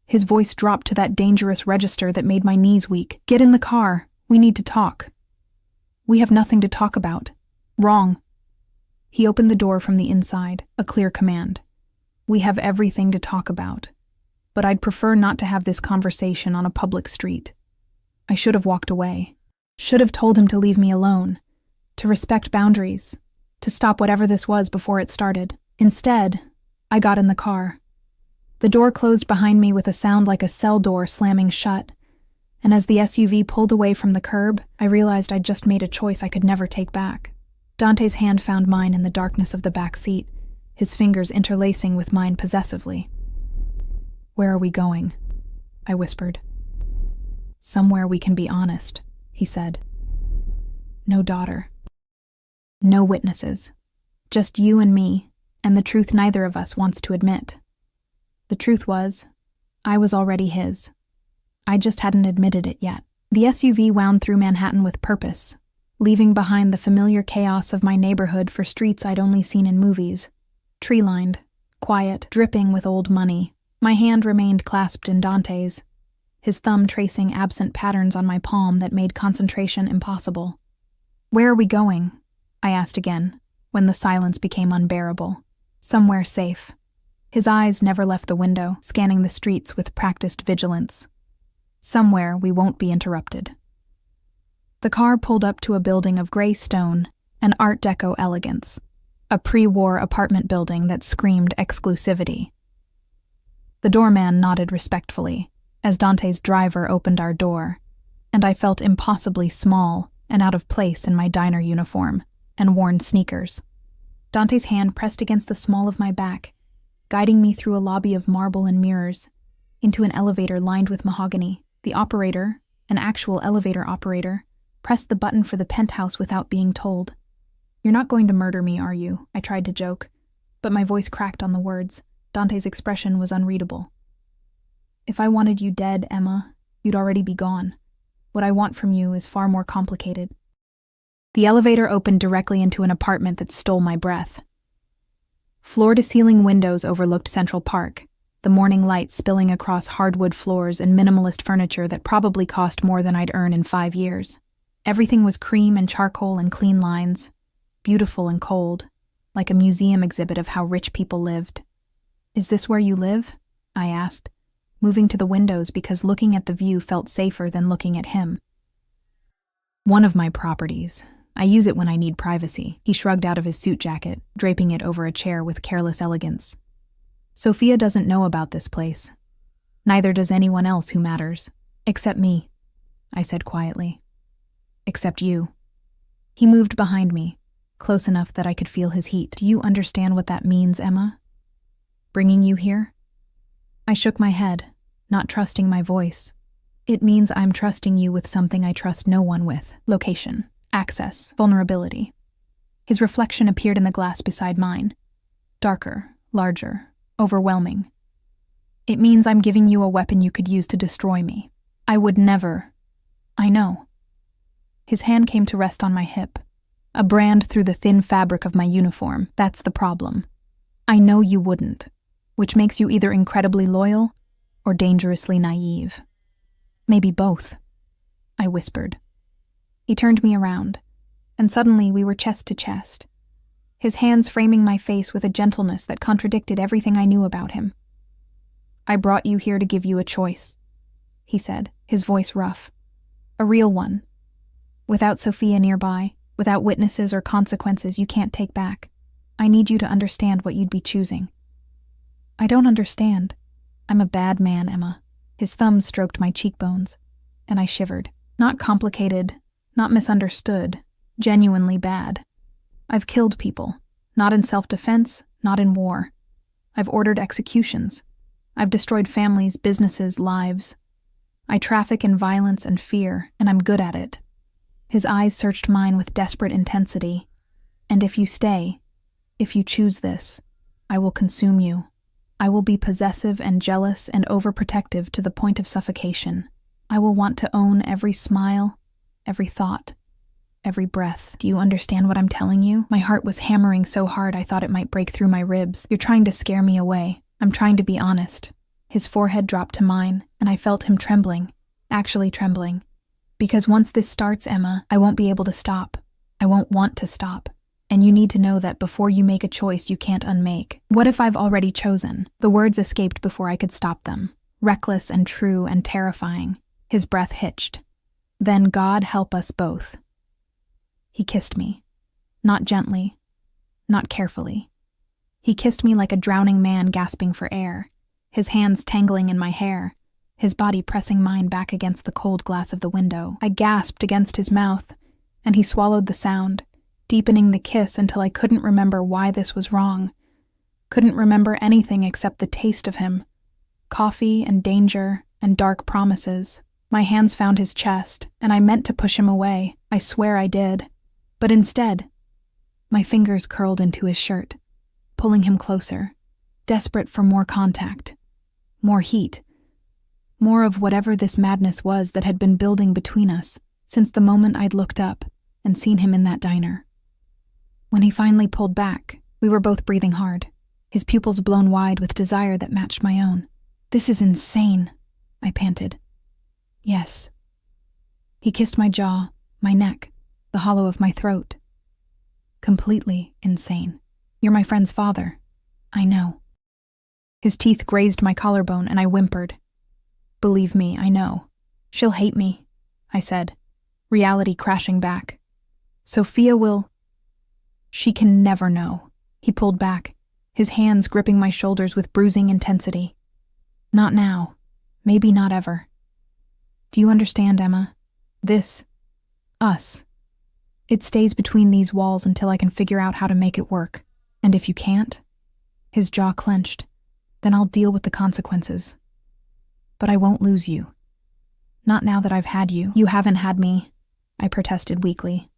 His voice dropped to that dangerous register that made my knees weak. Get in the car. We need to talk. We have nothing to talk about. Wrong. He opened the door from the inside, a clear command. We have everything to talk about, but I'd prefer not to have this conversation on a public street. I should have walked away. Should have told him to leave me alone, to respect boundaries, to stop whatever this was before it started. Instead, I got in the car. The door closed behind me with a sound like a cell door slamming shut, and as the SUV pulled away from the curb, I realized I'd just made a choice I could never take back. Dante's hand found mine in the darkness of the back seat, his fingers interlacing with mine possessively. Where are we going? I whispered. Somewhere we can be honest, he said. No daughter. No witnesses. Just you and me, and the truth neither of us wants to admit. The truth was, I was already his. I just hadn't admitted it yet. The SUV wound through Manhattan with purpose, leaving behind the familiar chaos of my neighborhood for streets I'd only seen in movies. Tree-lined, quiet, dripping with old money. My hand remained clasped in Dante's, his thumb tracing absent patterns on my palm that made concentration impossible. Where are we going? I asked again, when the silence became unbearable. Somewhere safe. His eyes never left the window, scanning the streets with practiced vigilance. Somewhere we won't be interrupted. The car pulled up to a building of gray stone and Art Deco elegance, a pre-war apartment building that screamed exclusivity. The doorman nodded respectfully as Dante's driver opened our door, and I felt impossibly small and out of place in my diner uniform and worn sneakers. Dante's hand pressed against the small of my back, guiding me through a lobby of marble and mirrors, into an elevator lined with mahogany. The operator, an actual elevator operator, pressed the button for the penthouse without being told. "You're not going to murder me, are you?" I tried to joke, but my voice cracked on the words. Dante's expression was unreadable. "If I wanted you dead, Emma, you'd already be gone. What I want from you is far more complicated." The elevator opened directly into an apartment that stole my breath. Floor-to-ceiling windows overlooked Central Park, the morning light spilling across hardwood floors and minimalist furniture that probably cost more than I'd earn in 5 years. Everything was cream and charcoal and clean lines, beautiful and cold, like a museum exhibit of how rich people lived. "Is this where you live?" I asked, moving to the windows because looking at the view felt safer than looking at him. "One of my properties. I use it when I need privacy." He shrugged out of his suit jacket, draping it over a chair with careless elegance. "Sophia doesn't know about this place. Neither does anyone else who matters. Except me," I said quietly. "Except you." He moved behind me, close enough that I could feel his heat. "Do you understand what that means, Emma? Bringing you here?" I shook my head, not trusting my voice. "It means I'm trusting you with something I trust no one with. Location, access, vulnerability." His reflection appeared in the glass beside mine. Darker, larger, overwhelming. "It means I'm giving you a weapon you could use to destroy me. I would never." "I know." His hand came to rest on my hip, a brand through the thin fabric of my uniform. "That's the problem. I know you wouldn't, which makes you either incredibly loyal or dangerously naive. Maybe both," I whispered. He turned me around, and suddenly we were chest to chest, his hands framing my face with a gentleness that contradicted everything I knew about him. "I brought you here to give you a choice," he said, his voice rough. "A real one. Without Sophia nearby, without witnesses or consequences you can't take back. I need you to understand what you'd be choosing." "I don't understand. I'm a bad man, Emma." His thumbs stroked my cheekbones, and I shivered. "Not complicated, not misunderstood, genuinely bad. I've killed people, not in self-defense, not in war. I've ordered executions. I've destroyed families, businesses, lives. I traffic in violence and fear, and I'm good at it." His eyes searched mine with desperate intensity. "And if you stay, if you choose this, I will consume you. I will be possessive and jealous and overprotective to the point of suffocation. I will want to own every smile, every thought, every breath. Do you understand what I'm telling you?" My heart was hammering so hard I thought it might break through my ribs. "You're trying to scare me away. I'm trying to be honest." His forehead dropped to mine, and I felt him trembling, actually trembling. "Because once this starts, Emma, I won't be able to stop. I won't want to stop. And you need to know that before you make a choice you can't unmake." "What if I've already chosen?" The words escaped before I could stop them, reckless and true and terrifying. His breath hitched. "Then God help us both." He kissed me. Not gently, not carefully. He kissed me like a drowning man gasping for air, his hands tangling in my hair, his body pressing mine back against the cold glass of the window. I gasped against his mouth, and he swallowed the sound, deepening the kiss until I couldn't remember why this was wrong. Couldn't remember anything except the taste of him. Coffee and danger and dark promises. My hands found his chest, and I meant to push him away. I swear I did. But instead, my fingers curled into his shirt, pulling him closer, desperate for more contact, more heat, more of whatever this madness was that had been building between us since the moment I'd looked up and seen him in that diner. When he finally pulled back, we were both breathing hard, his pupils blown wide with desire that matched my own. "This is insane," I panted. "Yes." He kissed my jaw, my neck, the hollow of my throat. Completely insane. You're my friend's father. I know. His teeth grazed my collarbone and I whimpered. Believe me, I know. She'll hate me, I said, reality crashing back. Sophia will... She can never know. He pulled back, his hands gripping my shoulders with bruising intensity. Not now. Maybe not ever. Do you understand, Emma? This. Us. It stays between these walls until I can figure out how to make it work. And if you can't, his jaw clenched, then I'll deal with the consequences. But I won't lose you. Not now that I've had you. You haven't had me, I protested weakly.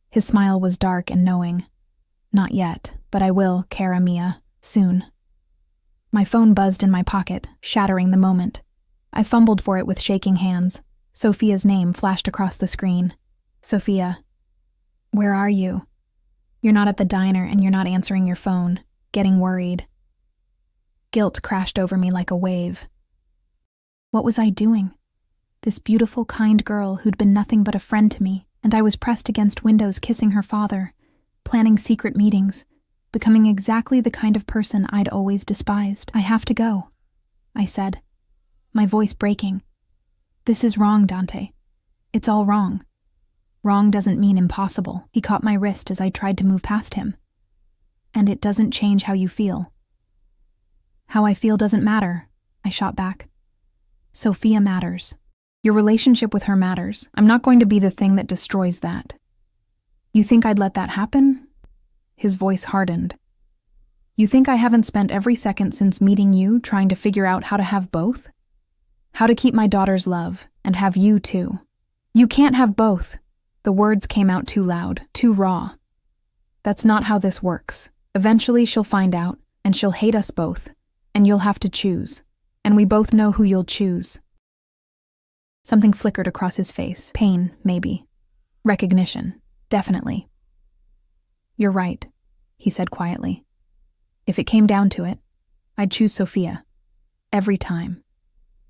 His smile was dark and knowing. Not yet, but I will, cara mia, soon. My phone buzzed in my pocket, shattering the moment. I fumbled for it with shaking hands. Sophia's name flashed across the screen. Sophia. Where are you? You're not at the diner and you're not answering your phone, getting worried. Guilt crashed over me like a wave. What was I doing? This beautiful, kind girl who'd been nothing but a friend to me, and I was pressed against windows kissing her father, planning secret meetings, becoming exactly the kind of person I'd always despised. I have to go, I said, my voice breaking. This is wrong, Dante. It's all wrong. Wrong doesn't mean impossible. He caught my wrist as I tried to move past him. And it doesn't change how you feel. How I feel doesn't matter, I shot back. Sophia matters. Your relationship with her matters. I'm not going to be the thing that destroys that. You think I'd let that happen? His voice hardened. You think I haven't spent every second since meeting you trying to figure out how to have both? How to keep my daughter's love and have you too. You can't have both. The words came out too loud, too raw. That's not how this works. Eventually she'll find out, and she'll hate us both, and you'll have to choose. And we both know who you'll choose. Something flickered across his face. Pain, maybe. Recognition, definitely. You're right, he said quietly. If it came down to it, I'd choose Sophia. Every time.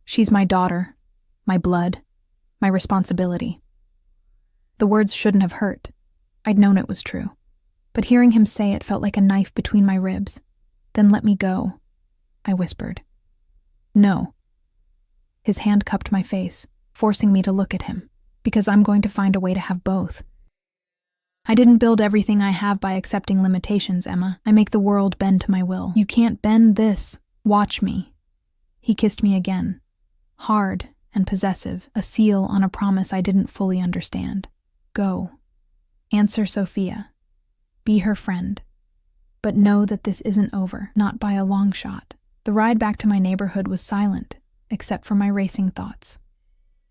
She's my daughter, my blood, my responsibility. The words shouldn't have hurt. I'd known it was true. But hearing him say it felt like a knife between my ribs. Then let me go, I whispered. No. His hand cupped my face, forcing me to look at him, because I'm going to find a way to have both. I didn't build everything I have by accepting limitations, Emma. I make the world bend to my will. You can't bend this. Watch me. He kissed me again. Hard and possessive, a seal on a promise I didn't fully understand. Go. Answer Sophia. Be her friend. But know that this isn't over, not by a long shot. The ride back to my neighborhood was silent, except for my racing thoughts.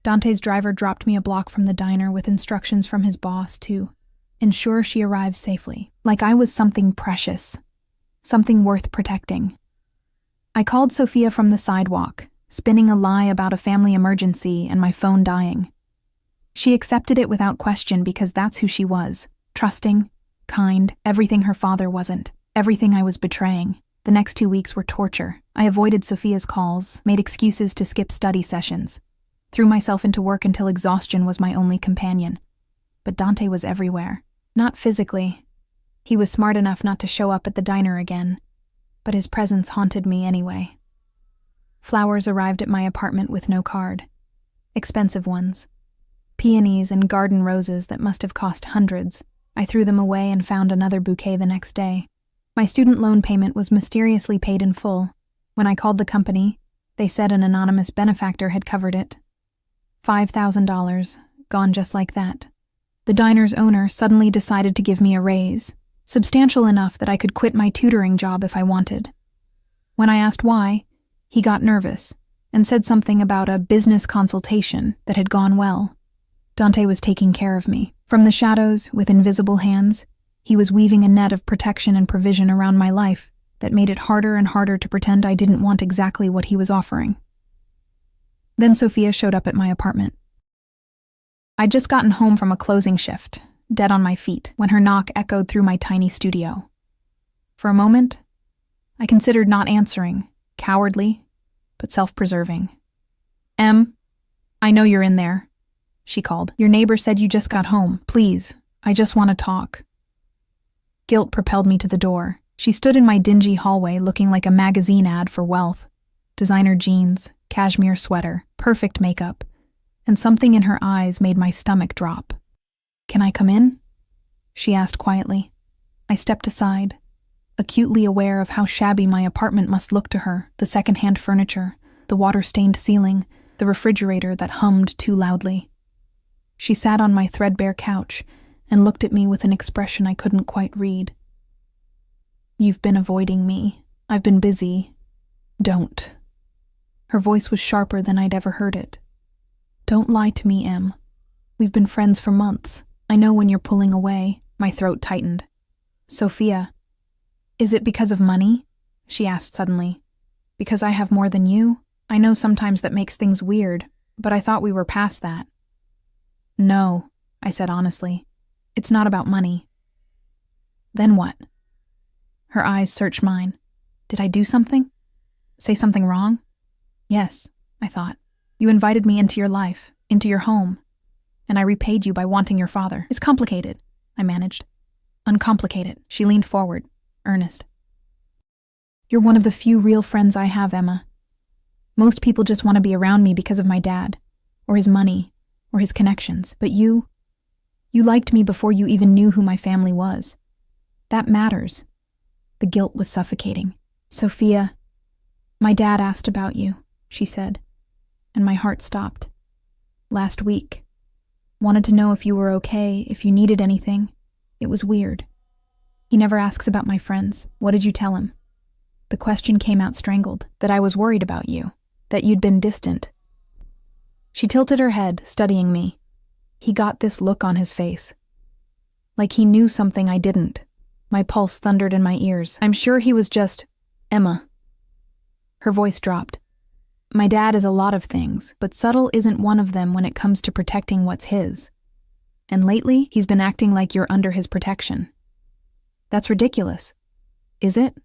Dante's driver dropped me a block from the diner with instructions from his boss to ensure she arrives safely, like I was something precious, something worth protecting. I called Sophia from the sidewalk, spinning a lie about a family emergency and my phone dying. She accepted it without question because that's who she was, trusting, kind, everything her father wasn't, everything I was betraying. The next 2 weeks were torture. I avoided Sophia's calls, made excuses to skip study sessions, threw myself into work until exhaustion was my only companion. But Dante was everywhere. Not physically. He was smart enough not to show up at the diner again, but his presence haunted me anyway. Flowers arrived at my apartment with no card. Expensive ones. Peonies and garden roses that must have cost hundreds. I threw them away and found another bouquet the next day. My student loan payment was mysteriously paid in full. When I called the company, they said an anonymous benefactor had covered it. $5,000, gone just like that. The diner's owner suddenly decided to give me a raise, substantial enough that I could quit my tutoring job if I wanted. When I asked why, he got nervous and said something about a business consultation that had gone well. Dante was taking care of me. From the shadows, with invisible hands, he was weaving a net of protection and provision around my life that made it harder and harder to pretend I didn't want exactly what he was offering. Then Sophia showed up at my apartment. I'd just gotten home from a closing shift, dead on my feet, when her knock echoed through my tiny studio. For a moment, I considered not answering, cowardly, but self-preserving. "Em, I know you're in there," she called. "Your neighbor said you just got home. Please, I just want to talk." Guilt propelled me to the door. She stood in my dingy hallway looking like a magazine ad for wealth. Designer jeans, cashmere sweater, perfect makeup, and something in her eyes made my stomach drop. "Can I come in?" she asked quietly. I stepped aside, acutely aware of how shabby my apartment must look to her, the secondhand furniture, the water-stained ceiling, the refrigerator that hummed too loudly. She sat on my threadbare couch and looked at me with an expression I couldn't quite read. "You've been avoiding me. I've been busy. Don't." Her voice was sharper than I'd ever heard it. "Don't lie to me, Em. We've been friends for months. I know when you're pulling away." My throat tightened. "Sophia, is it because of money?" she asked suddenly. "Because I have more than you? I know sometimes that makes things weird, but I thought we were past that." "No," I said honestly. "It's not about money." "Then what?" Her eyes searched mine. Did I do something? Say something wrong? "Yes," I thought. "You invited me into your life, into your home, and I repaid you by wanting your father. It's complicated," I managed. "Uncomplicate it." She leaned forward, earnest. "You're one of the few real friends I have, Emma. Most people just want to be around me because of my dad, or his money, or his connections. But you liked me before you even knew who my family was. That matters." The guilt was suffocating. "Sophia, my dad asked about you," she said, and my heart stopped. "Last week. Wanted to know if you were okay, if you needed anything. It was weird. He never asks about my friends. What did you tell him?" The question came out strangled, that I was worried about you, that you'd been distant. She tilted her head, studying me. He got this look on his face. Like he knew something I didn't. My pulse thundered in my ears. "I'm sure he was just... Emma." Her voice dropped. "My dad is a lot of things, but subtle isn't one of them when it comes to protecting what's his. And lately, he's been acting like you're under his protection. That's ridiculous. Is it?"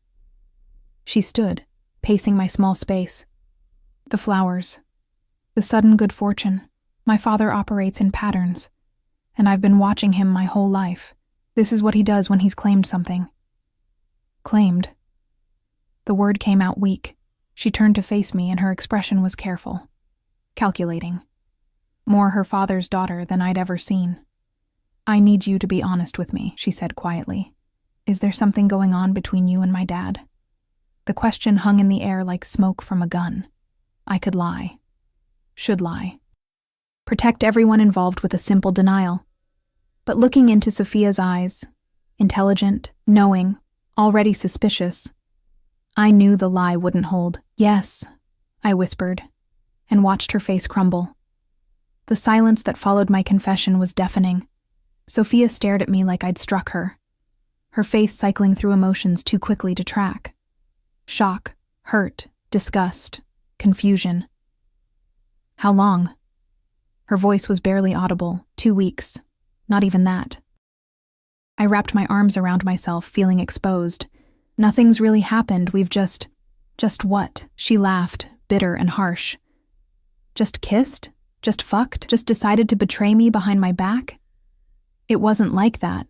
She stood, pacing my small space. "The flowers. The sudden good fortune. My father operates in patterns, and I've been watching him my whole life. This is what he does when he's claimed something." Claimed. The word came out weak. She turned to face me, and her expression was careful, calculating. More her father's daughter than I'd ever seen. "I need you to be honest with me," she said quietly. "Is there something going on between you and my dad?" The question hung in the air like smoke from a gun. I could lie. Should lie. Protect everyone involved with a simple denial. But looking into Sophia's eyes, intelligent, knowing, already suspicious, I knew the lie wouldn't hold. "Yes," I whispered, and watched her face crumble. The silence that followed my confession was deafening. Sophia stared at me like I'd struck her, her face cycling through emotions too quickly to track. Shock, hurt, disgust, confusion. "How long?" Her voice was barely audible. 2 weeks. Not even that. I wrapped my arms around myself, feeling exposed. "Nothing's really happened, we've just what?" She laughed, bitter and harsh. "Just kissed? Just fucked? Just decided to betray me behind my back?" "It wasn't like that."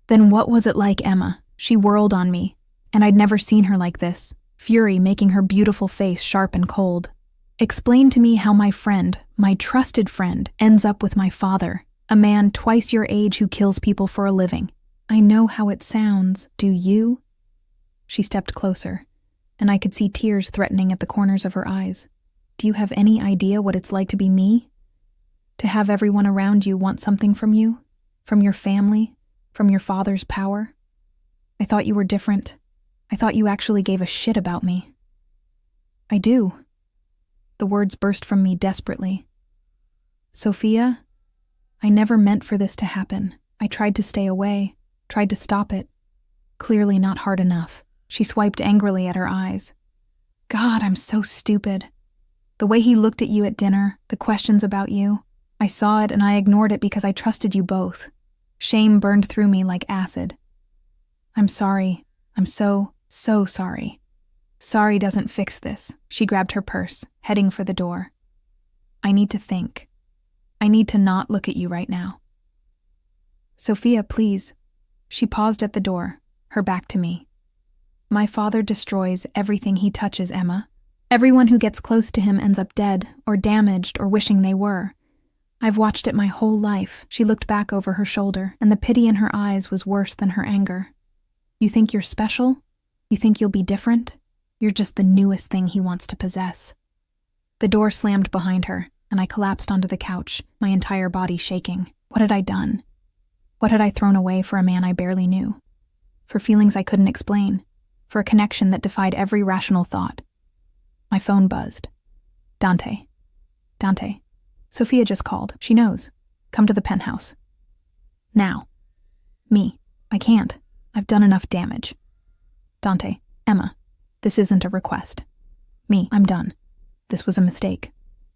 "Then what was it like, Emma?" She whirled on me, and I'd never seen her like this, fury making her beautiful face sharp and cold. "Explain to me how my friend, my trusted friend, ends up with my father, a man twice your age who kills people for a living." "I know how it sounds. Do you?" She stepped closer, and I could see tears threatening at the corners of her eyes. "Do you have any idea what it's like to be me? To have everyone around you want something from you? From your family? From your father's power? I thought you were different. I thought you actually gave a shit about me." "I do." The words burst from me desperately. "Sophia, I never meant for this to happen. I tried to stay away, tried to stop it. Clearly not hard enough." She swiped angrily at her eyes. "God, I'm so stupid. The way he looked at you at dinner, the questions about you. I saw it and I ignored it because I trusted you both. Shame burned through me like acid. I'm sorry. I'm so sorry. Sorry doesn't fix this." She grabbed her purse, heading for the door. "I need to think. I need to not look at you right now." "Sophia, please." She paused at the door, her back to me. My father destroys everything he touches, Emma. Everyone who gets close to him ends up dead or damaged or wishing they were. I've watched it my whole life. She looked back over her shoulder, and the pity in her eyes was worse than her anger. You think you're special? You think you'll be different? You're just the newest thing he wants to possess. The door slammed behind her, and I collapsed onto the couch, my entire body shaking. What had I done? What had I thrown away for a man I barely knew? For feelings I couldn't explain? For a connection that defied every rational thought? My phone buzzed. Dante. Sophia just called. She knows. Come to the penthouse. Now. Me. I can't. I've done enough damage. Dante. Emma. This isn't a request. Me. I'm done. This was a mistake.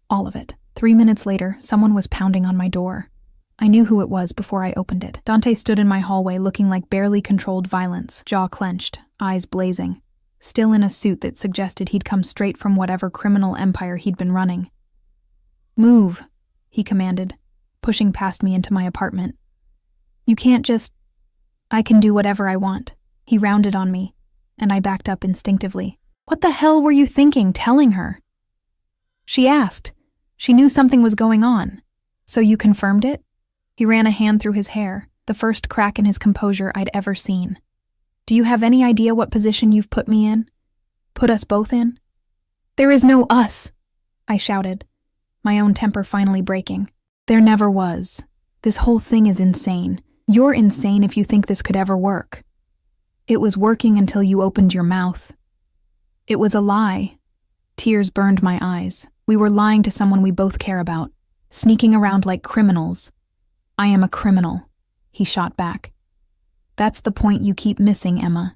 All of it. 3 minutes later, someone was pounding on my door. I knew who it was before I opened it. Dante stood in my hallway looking like barely controlled violence, jaw clenched, eyes blazing, still in a suit that suggested he'd come straight from whatever criminal empire he'd been running. Move, he commanded, pushing past me into my apartment. You can't just... I can do whatever I want. He rounded on me, and I backed up instinctively. What the hell were you thinking, telling her? She asked. She knew something was going on. So you confirmed it? He ran a hand through his hair, the first crack in his composure I'd ever seen. Do you have any idea what position you've put me in? Put us both in? There is no us, I shouted, my own temper finally breaking. There never was. This whole thing is insane. You're insane if you think this could ever work. It was working until you opened your mouth. It was a lie. Tears burned my eyes. We were lying to someone we both care about, sneaking around like criminals. I am a criminal, he shot back. That's the point you keep missing, Emma.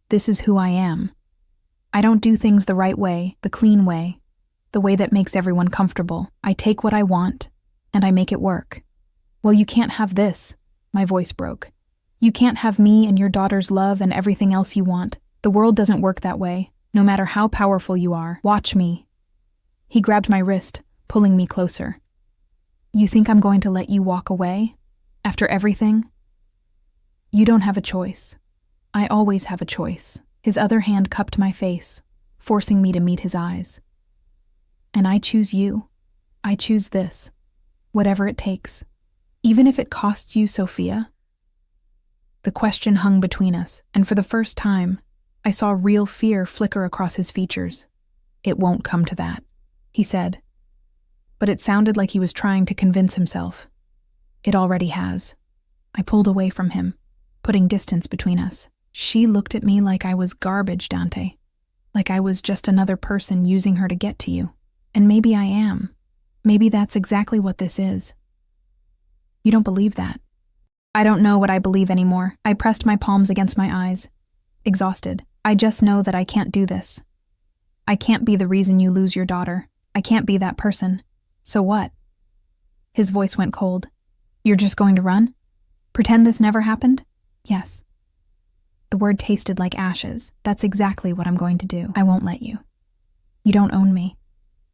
This is who I am. I don't do things the right way, the clean way, the way that makes everyone comfortable. I take what I want, and I make it work. Well, you can't have this, my voice broke. You can't have me and your daughter's love and everything else you want. The world doesn't work that way, no matter how powerful you are. Watch me. He grabbed my wrist, pulling me closer. You think I'm going to let you walk away? After everything? You don't have a choice. I always have a choice. His other hand cupped my face, forcing me to meet his eyes. And I choose you. I choose this. Whatever it takes. Even if it costs you, Sophia. The question hung between us, and for the first time, I saw real fear flicker across his features. It won't come to that, he said. But it sounded like he was trying to convince himself. It already has. I pulled away from him, putting distance between us. She looked at me like I was garbage, Dante. Like I was just another person using her to get to you. And maybe I am. Maybe that's exactly what this is. You don't believe that. I don't know what I believe anymore. I pressed my palms against my eyes, exhausted. I just know that I can't do this. I can't be the reason you lose your daughter. I can't be that person. So what? His voice went cold. You're just going to run? Pretend this never happened? Yes. The word tasted like ashes. That's exactly what I'm going to do. I won't let you. You don't own me,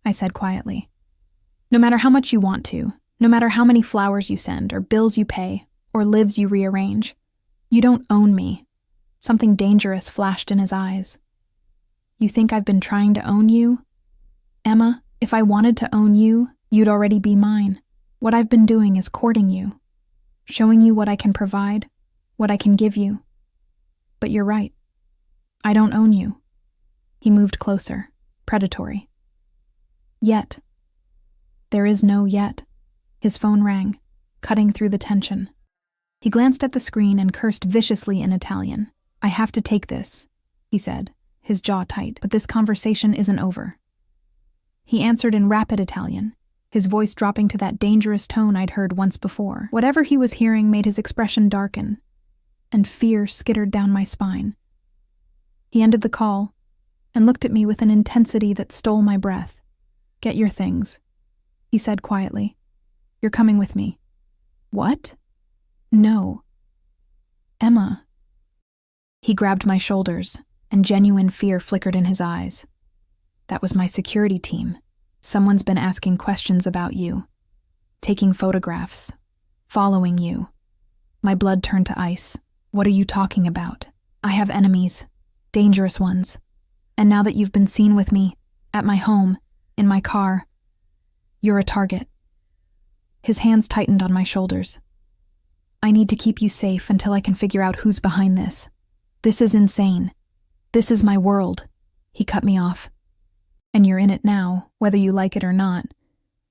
I said quietly. No matter how much you want to, no matter how many flowers you send, or bills you pay, or lives you rearrange, you don't own me. Something dangerous flashed in his eyes. You think I've been trying to own you? Emma, if I wanted to own you, you'd already be mine. What I've been doing is courting you, showing you what I can provide, what I can give you. But you're right. I don't own you. He moved closer, predatory. Yet. There is no yet. His phone rang, cutting through the tension. He glanced at the screen and cursed viciously in Italian. I have to take this, he said, his jaw tight, but this conversation isn't over. He answered in rapid Italian, his voice dropping to that dangerous tone I'd heard once before. Whatever he was hearing made his expression darken, and fear skittered down my spine. He ended the call and looked at me with an intensity that stole my breath. Get your things, he said quietly. You're coming with me. What? No. Emma. He grabbed my shoulders, and genuine fear flickered in his eyes. That was my security team. Someone's been asking questions about you, taking photographs, following you. My blood turned to ice. What are you talking about? I have enemies, dangerous ones. And now that you've been seen with me, at my home, in my car, you're a target. His hands tightened on my shoulders. I need to keep you safe until I can figure out who's behind this. This is insane. This is my world. He cut me off. And you're in it now, whether you like it or not.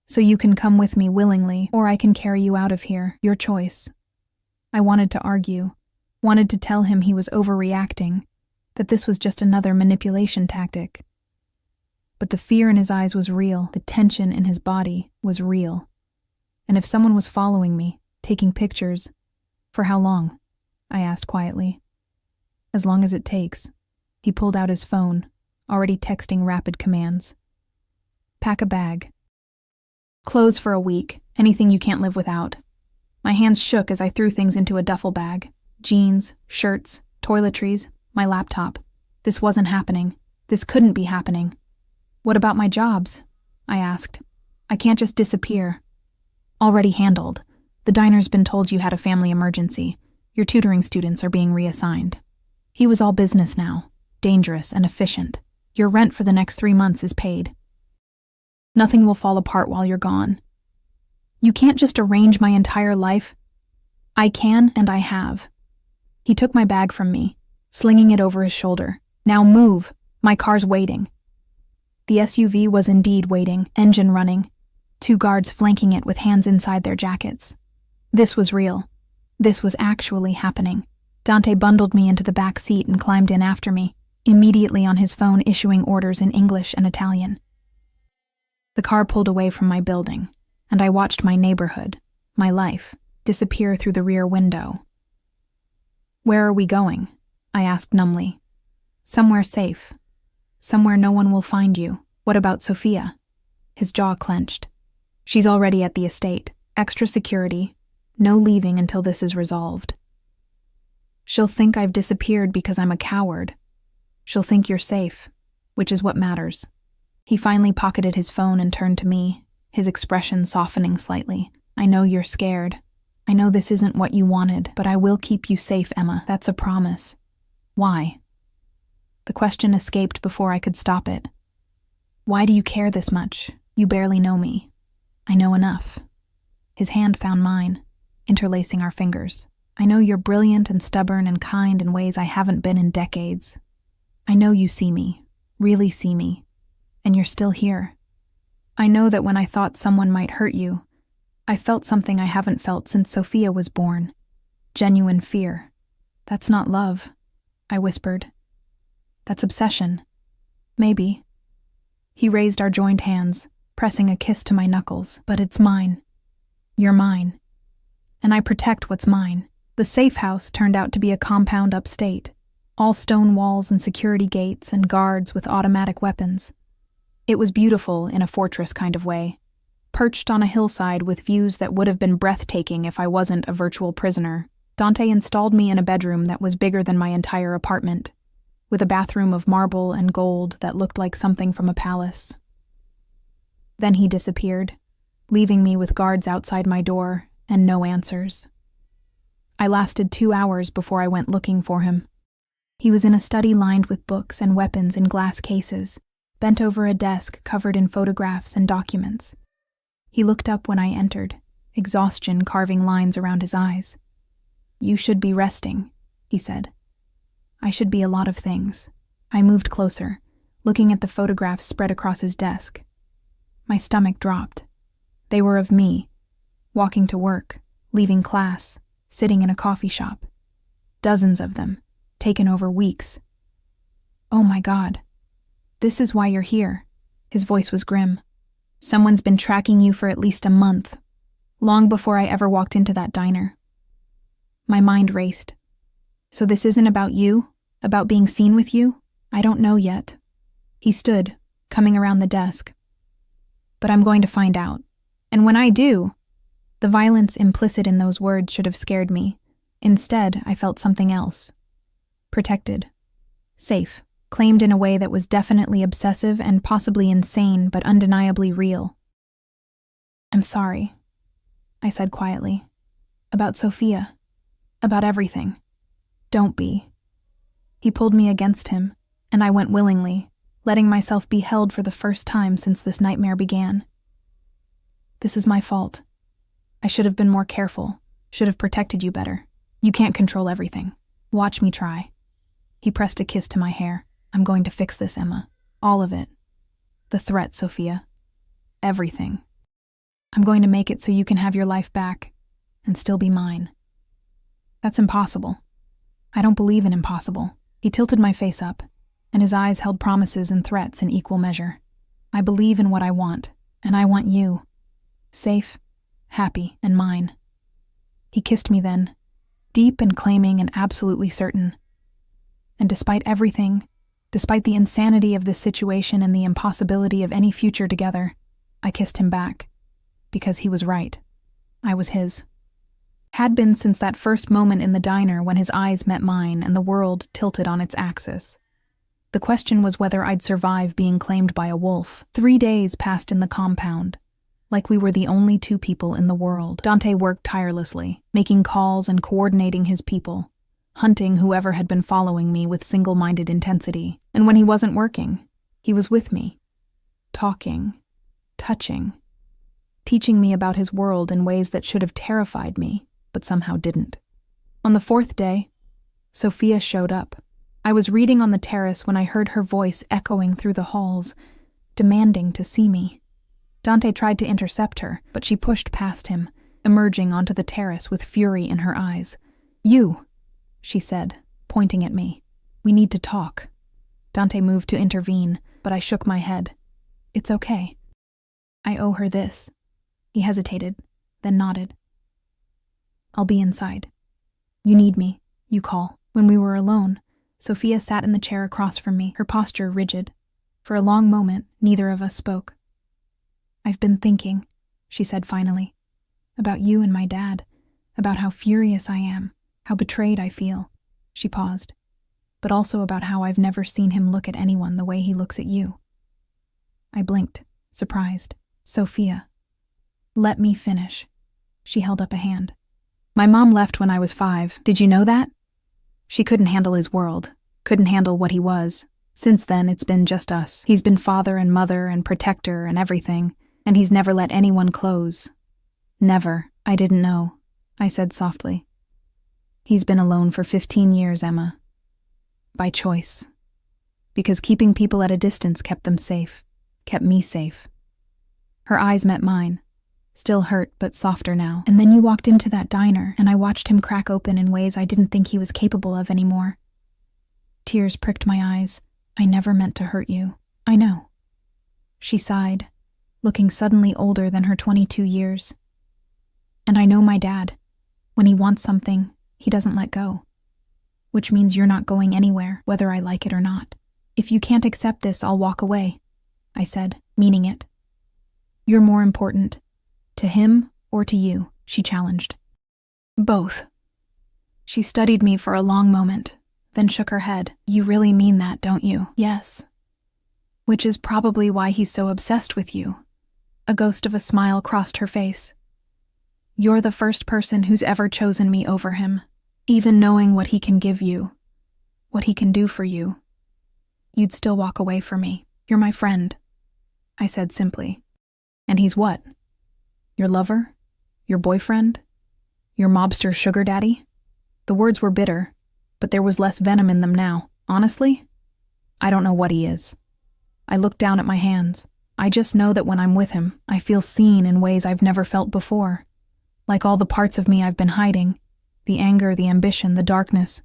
So you can come with me willingly, or I can carry you out of here, your choice. I wanted to argue, wanted to tell him he was overreacting, that this was just another manipulation tactic. But the fear in his eyes was real, the tension in his body was real. And if someone was following me, taking pictures, for how long? I asked quietly. As long as it takes. He pulled out his phone, already texting rapid commands. Pack a bag. Clothes for a week, anything you can't live without. My hands shook as I threw things into a duffel bag. Jeans, shirts, toiletries, my laptop. This wasn't happening. This couldn't be happening. What about my jobs? I asked. I can't just disappear. Already handled. The diner's been told you had a family emergency. Your tutoring students are being reassigned. He was all business now, dangerous and efficient. Your rent for the next 3 months is paid. Nothing will fall apart while you're gone. You can't just arrange my entire life. I can, and I have. He took my bag from me, slinging it over his shoulder. Now move. My car's waiting. The SUV was indeed waiting, engine running. 2 guards flanking it with hands inside their jackets. This was real. This was actually happening. Dante bundled me into the back seat and climbed in after me, immediately on his phone issuing orders in English and Italian. The car pulled away from my building, and I watched my neighborhood, my life, disappear through the rear window. Where are we going? I asked numbly. Somewhere safe. Somewhere no one will find you. What about Sophia? His jaw clenched. She's already at the estate. Extra security. No leaving until this is resolved. She'll think I've disappeared because I'm a coward. She'll think you're safe, which is what matters. He finally pocketed his phone and turned to me, his expression softening slightly. I know you're scared. I know this isn't what you wanted, but I will keep you safe, Emma. That's a promise. Why? The question escaped before I could stop it. Why do you care this much? You barely know me. I know enough. His hand found mine, interlacing our fingers. I know you're brilliant and stubborn and kind in ways I haven't been in decades. I know you see me, really see me. And you're still here. I know that when I thought someone might hurt you, I felt something I haven't felt since Sophia was born. Genuine fear. That's not love, I whispered. That's obsession. Maybe. He raised our joined hands, pressing a kiss to my knuckles. But it's mine. You're mine. And I protect what's mine. The safe house turned out to be a compound upstate. All stone walls and security gates and guards with automatic weapons. It was beautiful in a fortress kind of way, perched on a hillside with views that would have been breathtaking if I wasn't a virtual prisoner. Dante installed me in a bedroom that was bigger than my entire apartment, with a bathroom of marble and gold that looked like something from a palace. Then he disappeared, leaving me with guards outside my door and no answers. I lasted 2 hours before I went looking for him. He was in a study lined with books and weapons in glass cases, bent over a desk covered in photographs and documents. He looked up when I entered, exhaustion carving lines around his eyes. You should be resting, he said. I should be a lot of things. I moved closer, looking at the photographs spread across his desk. My stomach dropped. They were of me, walking to work, leaving class, sitting in a coffee shop. Dozens of them, taken over weeks. Oh my God. This is why you're here. His voice was grim. Someone's been tracking you for at least a month, long before I ever walked into that diner. My mind raced. So this isn't about you? About being seen with you? I don't know yet. He stood, coming around the desk. But I'm going to find out. And when I do, the violence implicit in those words should have scared me. Instead, I felt something else. Protected. Safe. Claimed in a way that was definitely obsessive and possibly insane, but undeniably real. I'm sorry, I said quietly. About Sophia. About everything. Don't be. He pulled me against him, and I went willingly, letting myself be held for the first time since this nightmare began. This is my fault. I should have been more careful, should have protected you better. You can't control everything. Watch me try. He pressed a kiss to my hair. I'm going to fix this, Emma. All of it. The threat, Sophia. Everything. I'm going to make it so you can have your life back and still be mine. That's impossible. I don't believe in impossible. He tilted my face up, and his eyes held promises and threats in equal measure. I believe in what I want, and I want you. Safe, happy, and mine. He kissed me then, deep and claiming and absolutely certain. And despite everything, despite the insanity of this situation and the impossibility of any future together, I kissed him back. Because he was right. I was his. Had been since that first moment in the diner when his eyes met mine and the world tilted on its axis. The question was whether I'd survive being claimed by a wolf. 3 days passed in the compound, like we were the only 2 people in the world. Dante worked tirelessly, making calls and coordinating his people, hunting whoever had been following me with single-minded intensity. And when he wasn't working, he was with me, talking, touching, teaching me about his world in ways that should have terrified me, but somehow didn't. On the 4th day, Sophia showed up. I was reading on the terrace when I heard her voice echoing through the halls, demanding to see me. Dante tried to intercept her, but she pushed past him, emerging onto the terrace with fury in her eyes. You, she said, pointing at me. We need to talk. Dante moved to intervene, but I shook my head. It's okay. I owe her this. He hesitated, then nodded. I'll be inside. You need me, you call. When we were alone, Sophia sat in the chair across from me, her posture rigid. For a long moment, neither of us spoke. I've been thinking, she said finally, about you and my dad, about how furious I am, how betrayed I feel. She paused, but also about how I've never seen him look at anyone the way he looks at you. I blinked, surprised. Sophia. Let me finish. She held up a hand. My mom left when I was 5. Did you know that? She couldn't handle his world, couldn't handle what he was. Since then, it's been just us. He's been father and mother and protector and everything, and he's never let anyone close. Never. I didn't know, I said softly. He's been alone for 15 years, Emma. By choice. Because keeping people at a distance kept them safe, kept me safe. Her eyes met mine, still hurt but softer now. And then you walked into that diner, and I watched him crack open in ways I didn't think he was capable of anymore. Tears pricked my eyes. I never meant to hurt you. I know. She sighed, looking suddenly older than her 22 years. And I know my dad. When he wants something, he doesn't let go. Which means you're not going anywhere, whether I like it or not. If you can't accept this, I'll walk away, I said, meaning it. You're more important. To him or to you, she challenged. Both. She studied me for a long moment, then shook her head. You really mean that, don't you? Yes. Which is probably why he's so obsessed with you. A ghost of a smile crossed her face. You're the first person who's ever chosen me over him, even knowing what he can give you, what he can do for you. You'd still walk away from me. You're my friend, I said simply. And he's what? Your lover? Your boyfriend? Your mobster sugar daddy? The words were bitter, but there was less venom in them now. Honestly, I don't know what he is. I looked down at my hands. I just know that when I'm with him, I feel seen in ways I've never felt before. Like all the parts of me I've been hiding, the anger, the ambition, the darkness.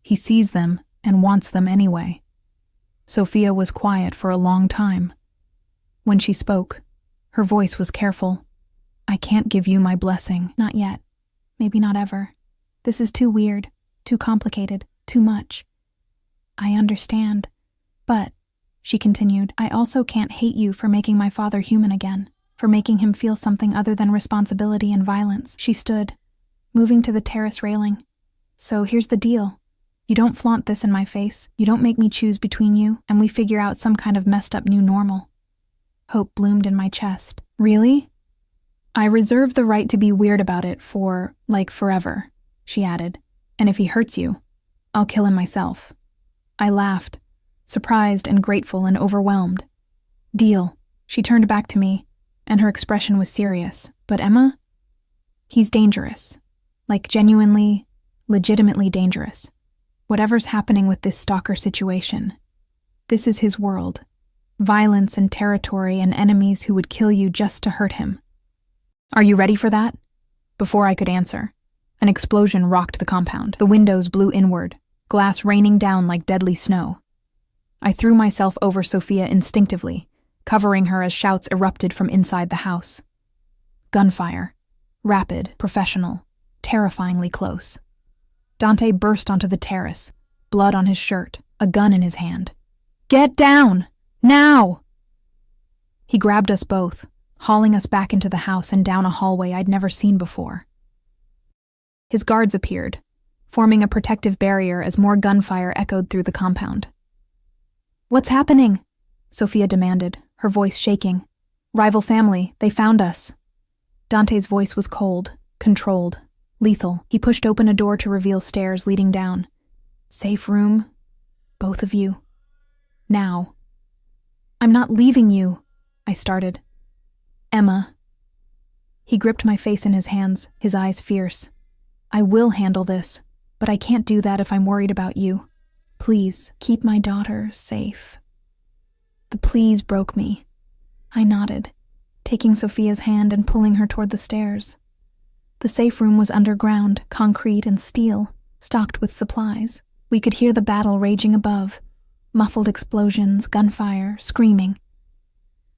He sees them and wants them anyway. Sophia was quiet for a long time. When she spoke, her voice was careful. I can't give you my blessing. Not yet. Maybe not ever. This is too weird, too complicated, too much. I understand. But, she continued, I also can't hate you for making my father human again, for making him feel something other than responsibility and violence. She stood, moving to the terrace railing. So here's the deal. You don't flaunt this in my face. You don't make me choose between you, and we figure out some kind of messed up new normal. Hope bloomed in my chest. Really? I reserve the right to be weird about it for, forever, she added. And if he hurts you, I'll kill him myself. I laughed, surprised and grateful and overwhelmed. Deal. She turned back to me, and her expression was serious. But Emma? He's dangerous. Like genuinely, legitimately dangerous. Whatever's happening with this stalker situation, this is his world. Violence and territory and enemies who would kill you just to hurt him. Are you ready for that? Before I could answer, an explosion rocked the compound. The windows blew inward, glass raining down like deadly snow. I threw myself over Sophia instinctively, covering her as shouts erupted from inside the house. Gunfire. Rapid, professional, terrifyingly close. Dante burst onto the terrace, blood on his shirt, a gun in his hand. Get down! Now! He grabbed us both, hauling us back into the house and down a hallway I'd never seen before. His guards appeared, forming a protective barrier as more gunfire echoed through the compound. What's happening? Sophia demanded, her voice shaking. Rival family, they found us. Dante's voice was cold, controlled, lethal. He pushed open a door to reveal stairs leading down. Safe room, both of you. Now. I'm not leaving you, I started. Emma. He gripped my face in his hands, his eyes fierce. I will handle this, but I can't do that if I'm worried about you. Please, keep my daughter safe. The please broke me. I nodded, taking Sophia's hand and pulling her toward the stairs. The safe room was underground, concrete and steel, stocked with supplies. We could hear the battle raging above, muffled explosions, gunfire, screaming.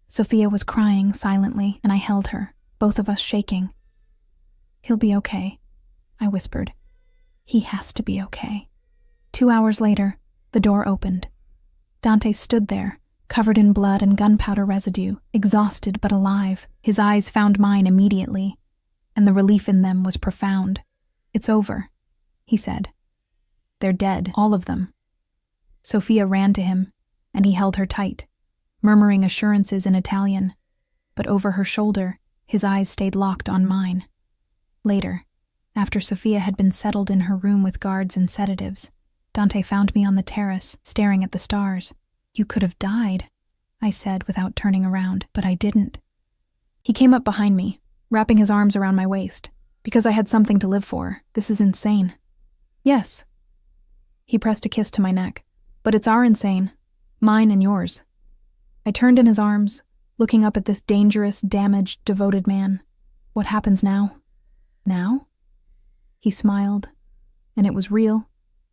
Sophia was crying silently, and I held her, both of us shaking. He'll be okay, I whispered. He has to be okay. 2 hours later, the door opened. Dante stood there, covered in blood and gunpowder residue, exhausted but alive. His eyes found mine immediately, and the relief in them was profound. It's over, he said. They're dead, all of them. Sophia ran to him, and he held her tight, murmuring assurances in Italian, but over her shoulder, his eyes stayed locked on mine. Later, after Sophia had been settled in her room with guards and sedatives, Dante found me on the terrace, staring at the stars. You could have died, I said without turning around, but I didn't. He came up behind me, wrapping his arms around my waist, because I had something to live for. This is insane. Yes. He pressed a kiss to my neck, but it's our insane, mine and yours. I turned in his arms, looking up at this dangerous, damaged, devoted man. What happens now? Now? He smiled, and it was real,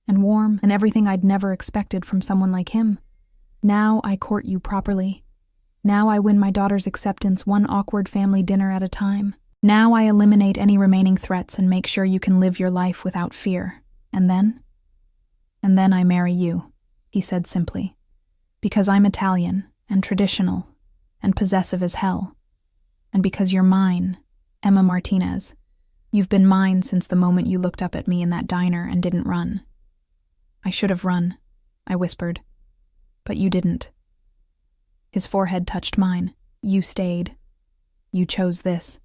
and warm, and everything I'd never expected from someone like him. Now I court you properly. Now I win my daughter's acceptance one awkward family dinner at a time. Now I eliminate any remaining threats and make sure you can live your life without fear. And then? And then I marry you, he said simply. Because I'm Italian, and traditional, and possessive as hell. And because you're mine, Emma Martinez. You've been mine since the moment you looked up at me in that diner and didn't run. I should have run, I whispered. But you didn't. His forehead touched mine. You stayed. You chose this.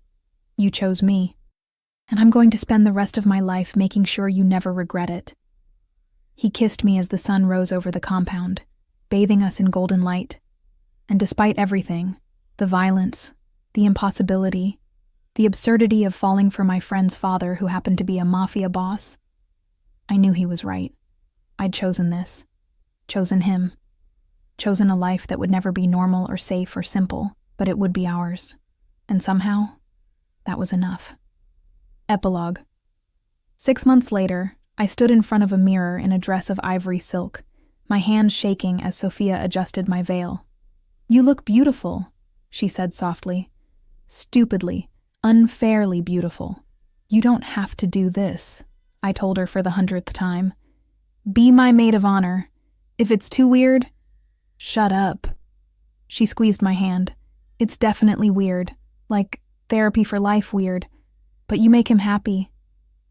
You chose me. And I'm going to spend the rest of my life making sure you never regret it. He kissed me as the sun rose over the compound, bathing us in golden light. And despite everything, the violence, the impossibility, the absurdity of falling for my friend's father who happened to be a Mafia boss, I knew he was right. I'd chosen this. Chosen him. Chosen a life that would never be normal or safe or simple, but it would be ours. And somehow, that was enough. Epilogue. 6 months later, I stood in front of a mirror in a dress of ivory silk, my hands shaking as Sophia adjusted my veil. You look beautiful, she said softly. Stupidly, unfairly beautiful. You don't have to do this, I told her for the 100th time. Be my maid of honor. If it's too weird, shut up. She squeezed my hand. It's definitely weird, like therapy for life weird, but you make him happy.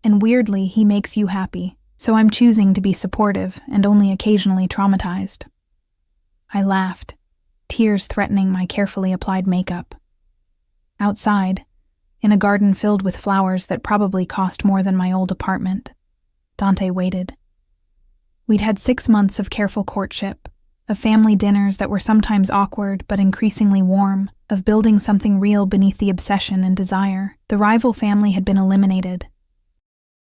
And weirdly, he makes you happy, so I'm choosing to be supportive and only occasionally traumatized. I laughed, tears threatening my carefully applied makeup. Outside, in a garden filled with flowers that probably cost more than my old apartment, Dante waited. We'd had 6 months of careful courtship, of family dinners that were sometimes awkward but increasingly warm, of building something real beneath the obsession and desire. The rival family had been eliminated.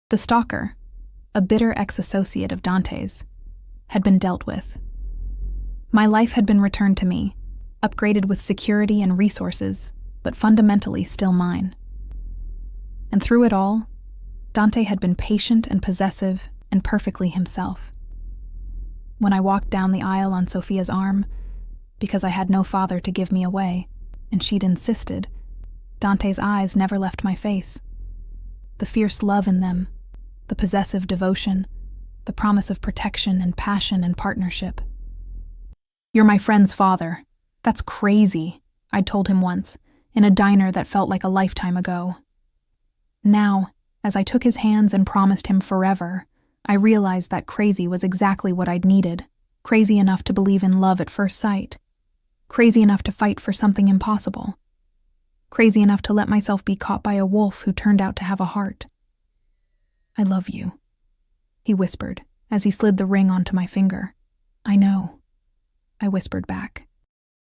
The stalker, a bitter ex-associate of Dante's, had been dealt with. My life had been returned to me, upgraded with security and resources, but fundamentally still mine. And through it all, Dante had been patient and possessive and perfectly himself. When I walked down the aisle on Sophia's arm, because I had no father to give me away, and she'd insisted, Dante's eyes never left my face. The fierce love in them, the possessive devotion, the promise of protection and passion and partnership. "You're my friend's father. That's crazy," I'd told him once, in a diner that felt like a lifetime ago. Now, as I took his hands and promised him forever, I realized that crazy was exactly what I'd needed. Crazy enough to believe in love at first sight. Crazy enough to fight for something impossible. Crazy enough to let myself be caught by a wolf who turned out to have a heart. "I love you," he whispered as he slid the ring onto my finger. "I know," I whispered back.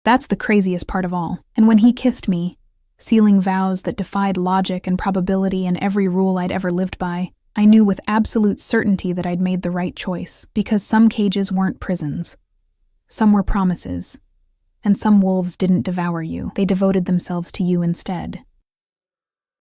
That's the craziest part of all. And when he kissed me, sealing vows that defied logic and probability and every rule I'd ever lived by, I knew with absolute certainty that I'd made the right choice, because some cages weren't prisons. Some were promises. And some wolves didn't devour you, they devoted themselves to you instead.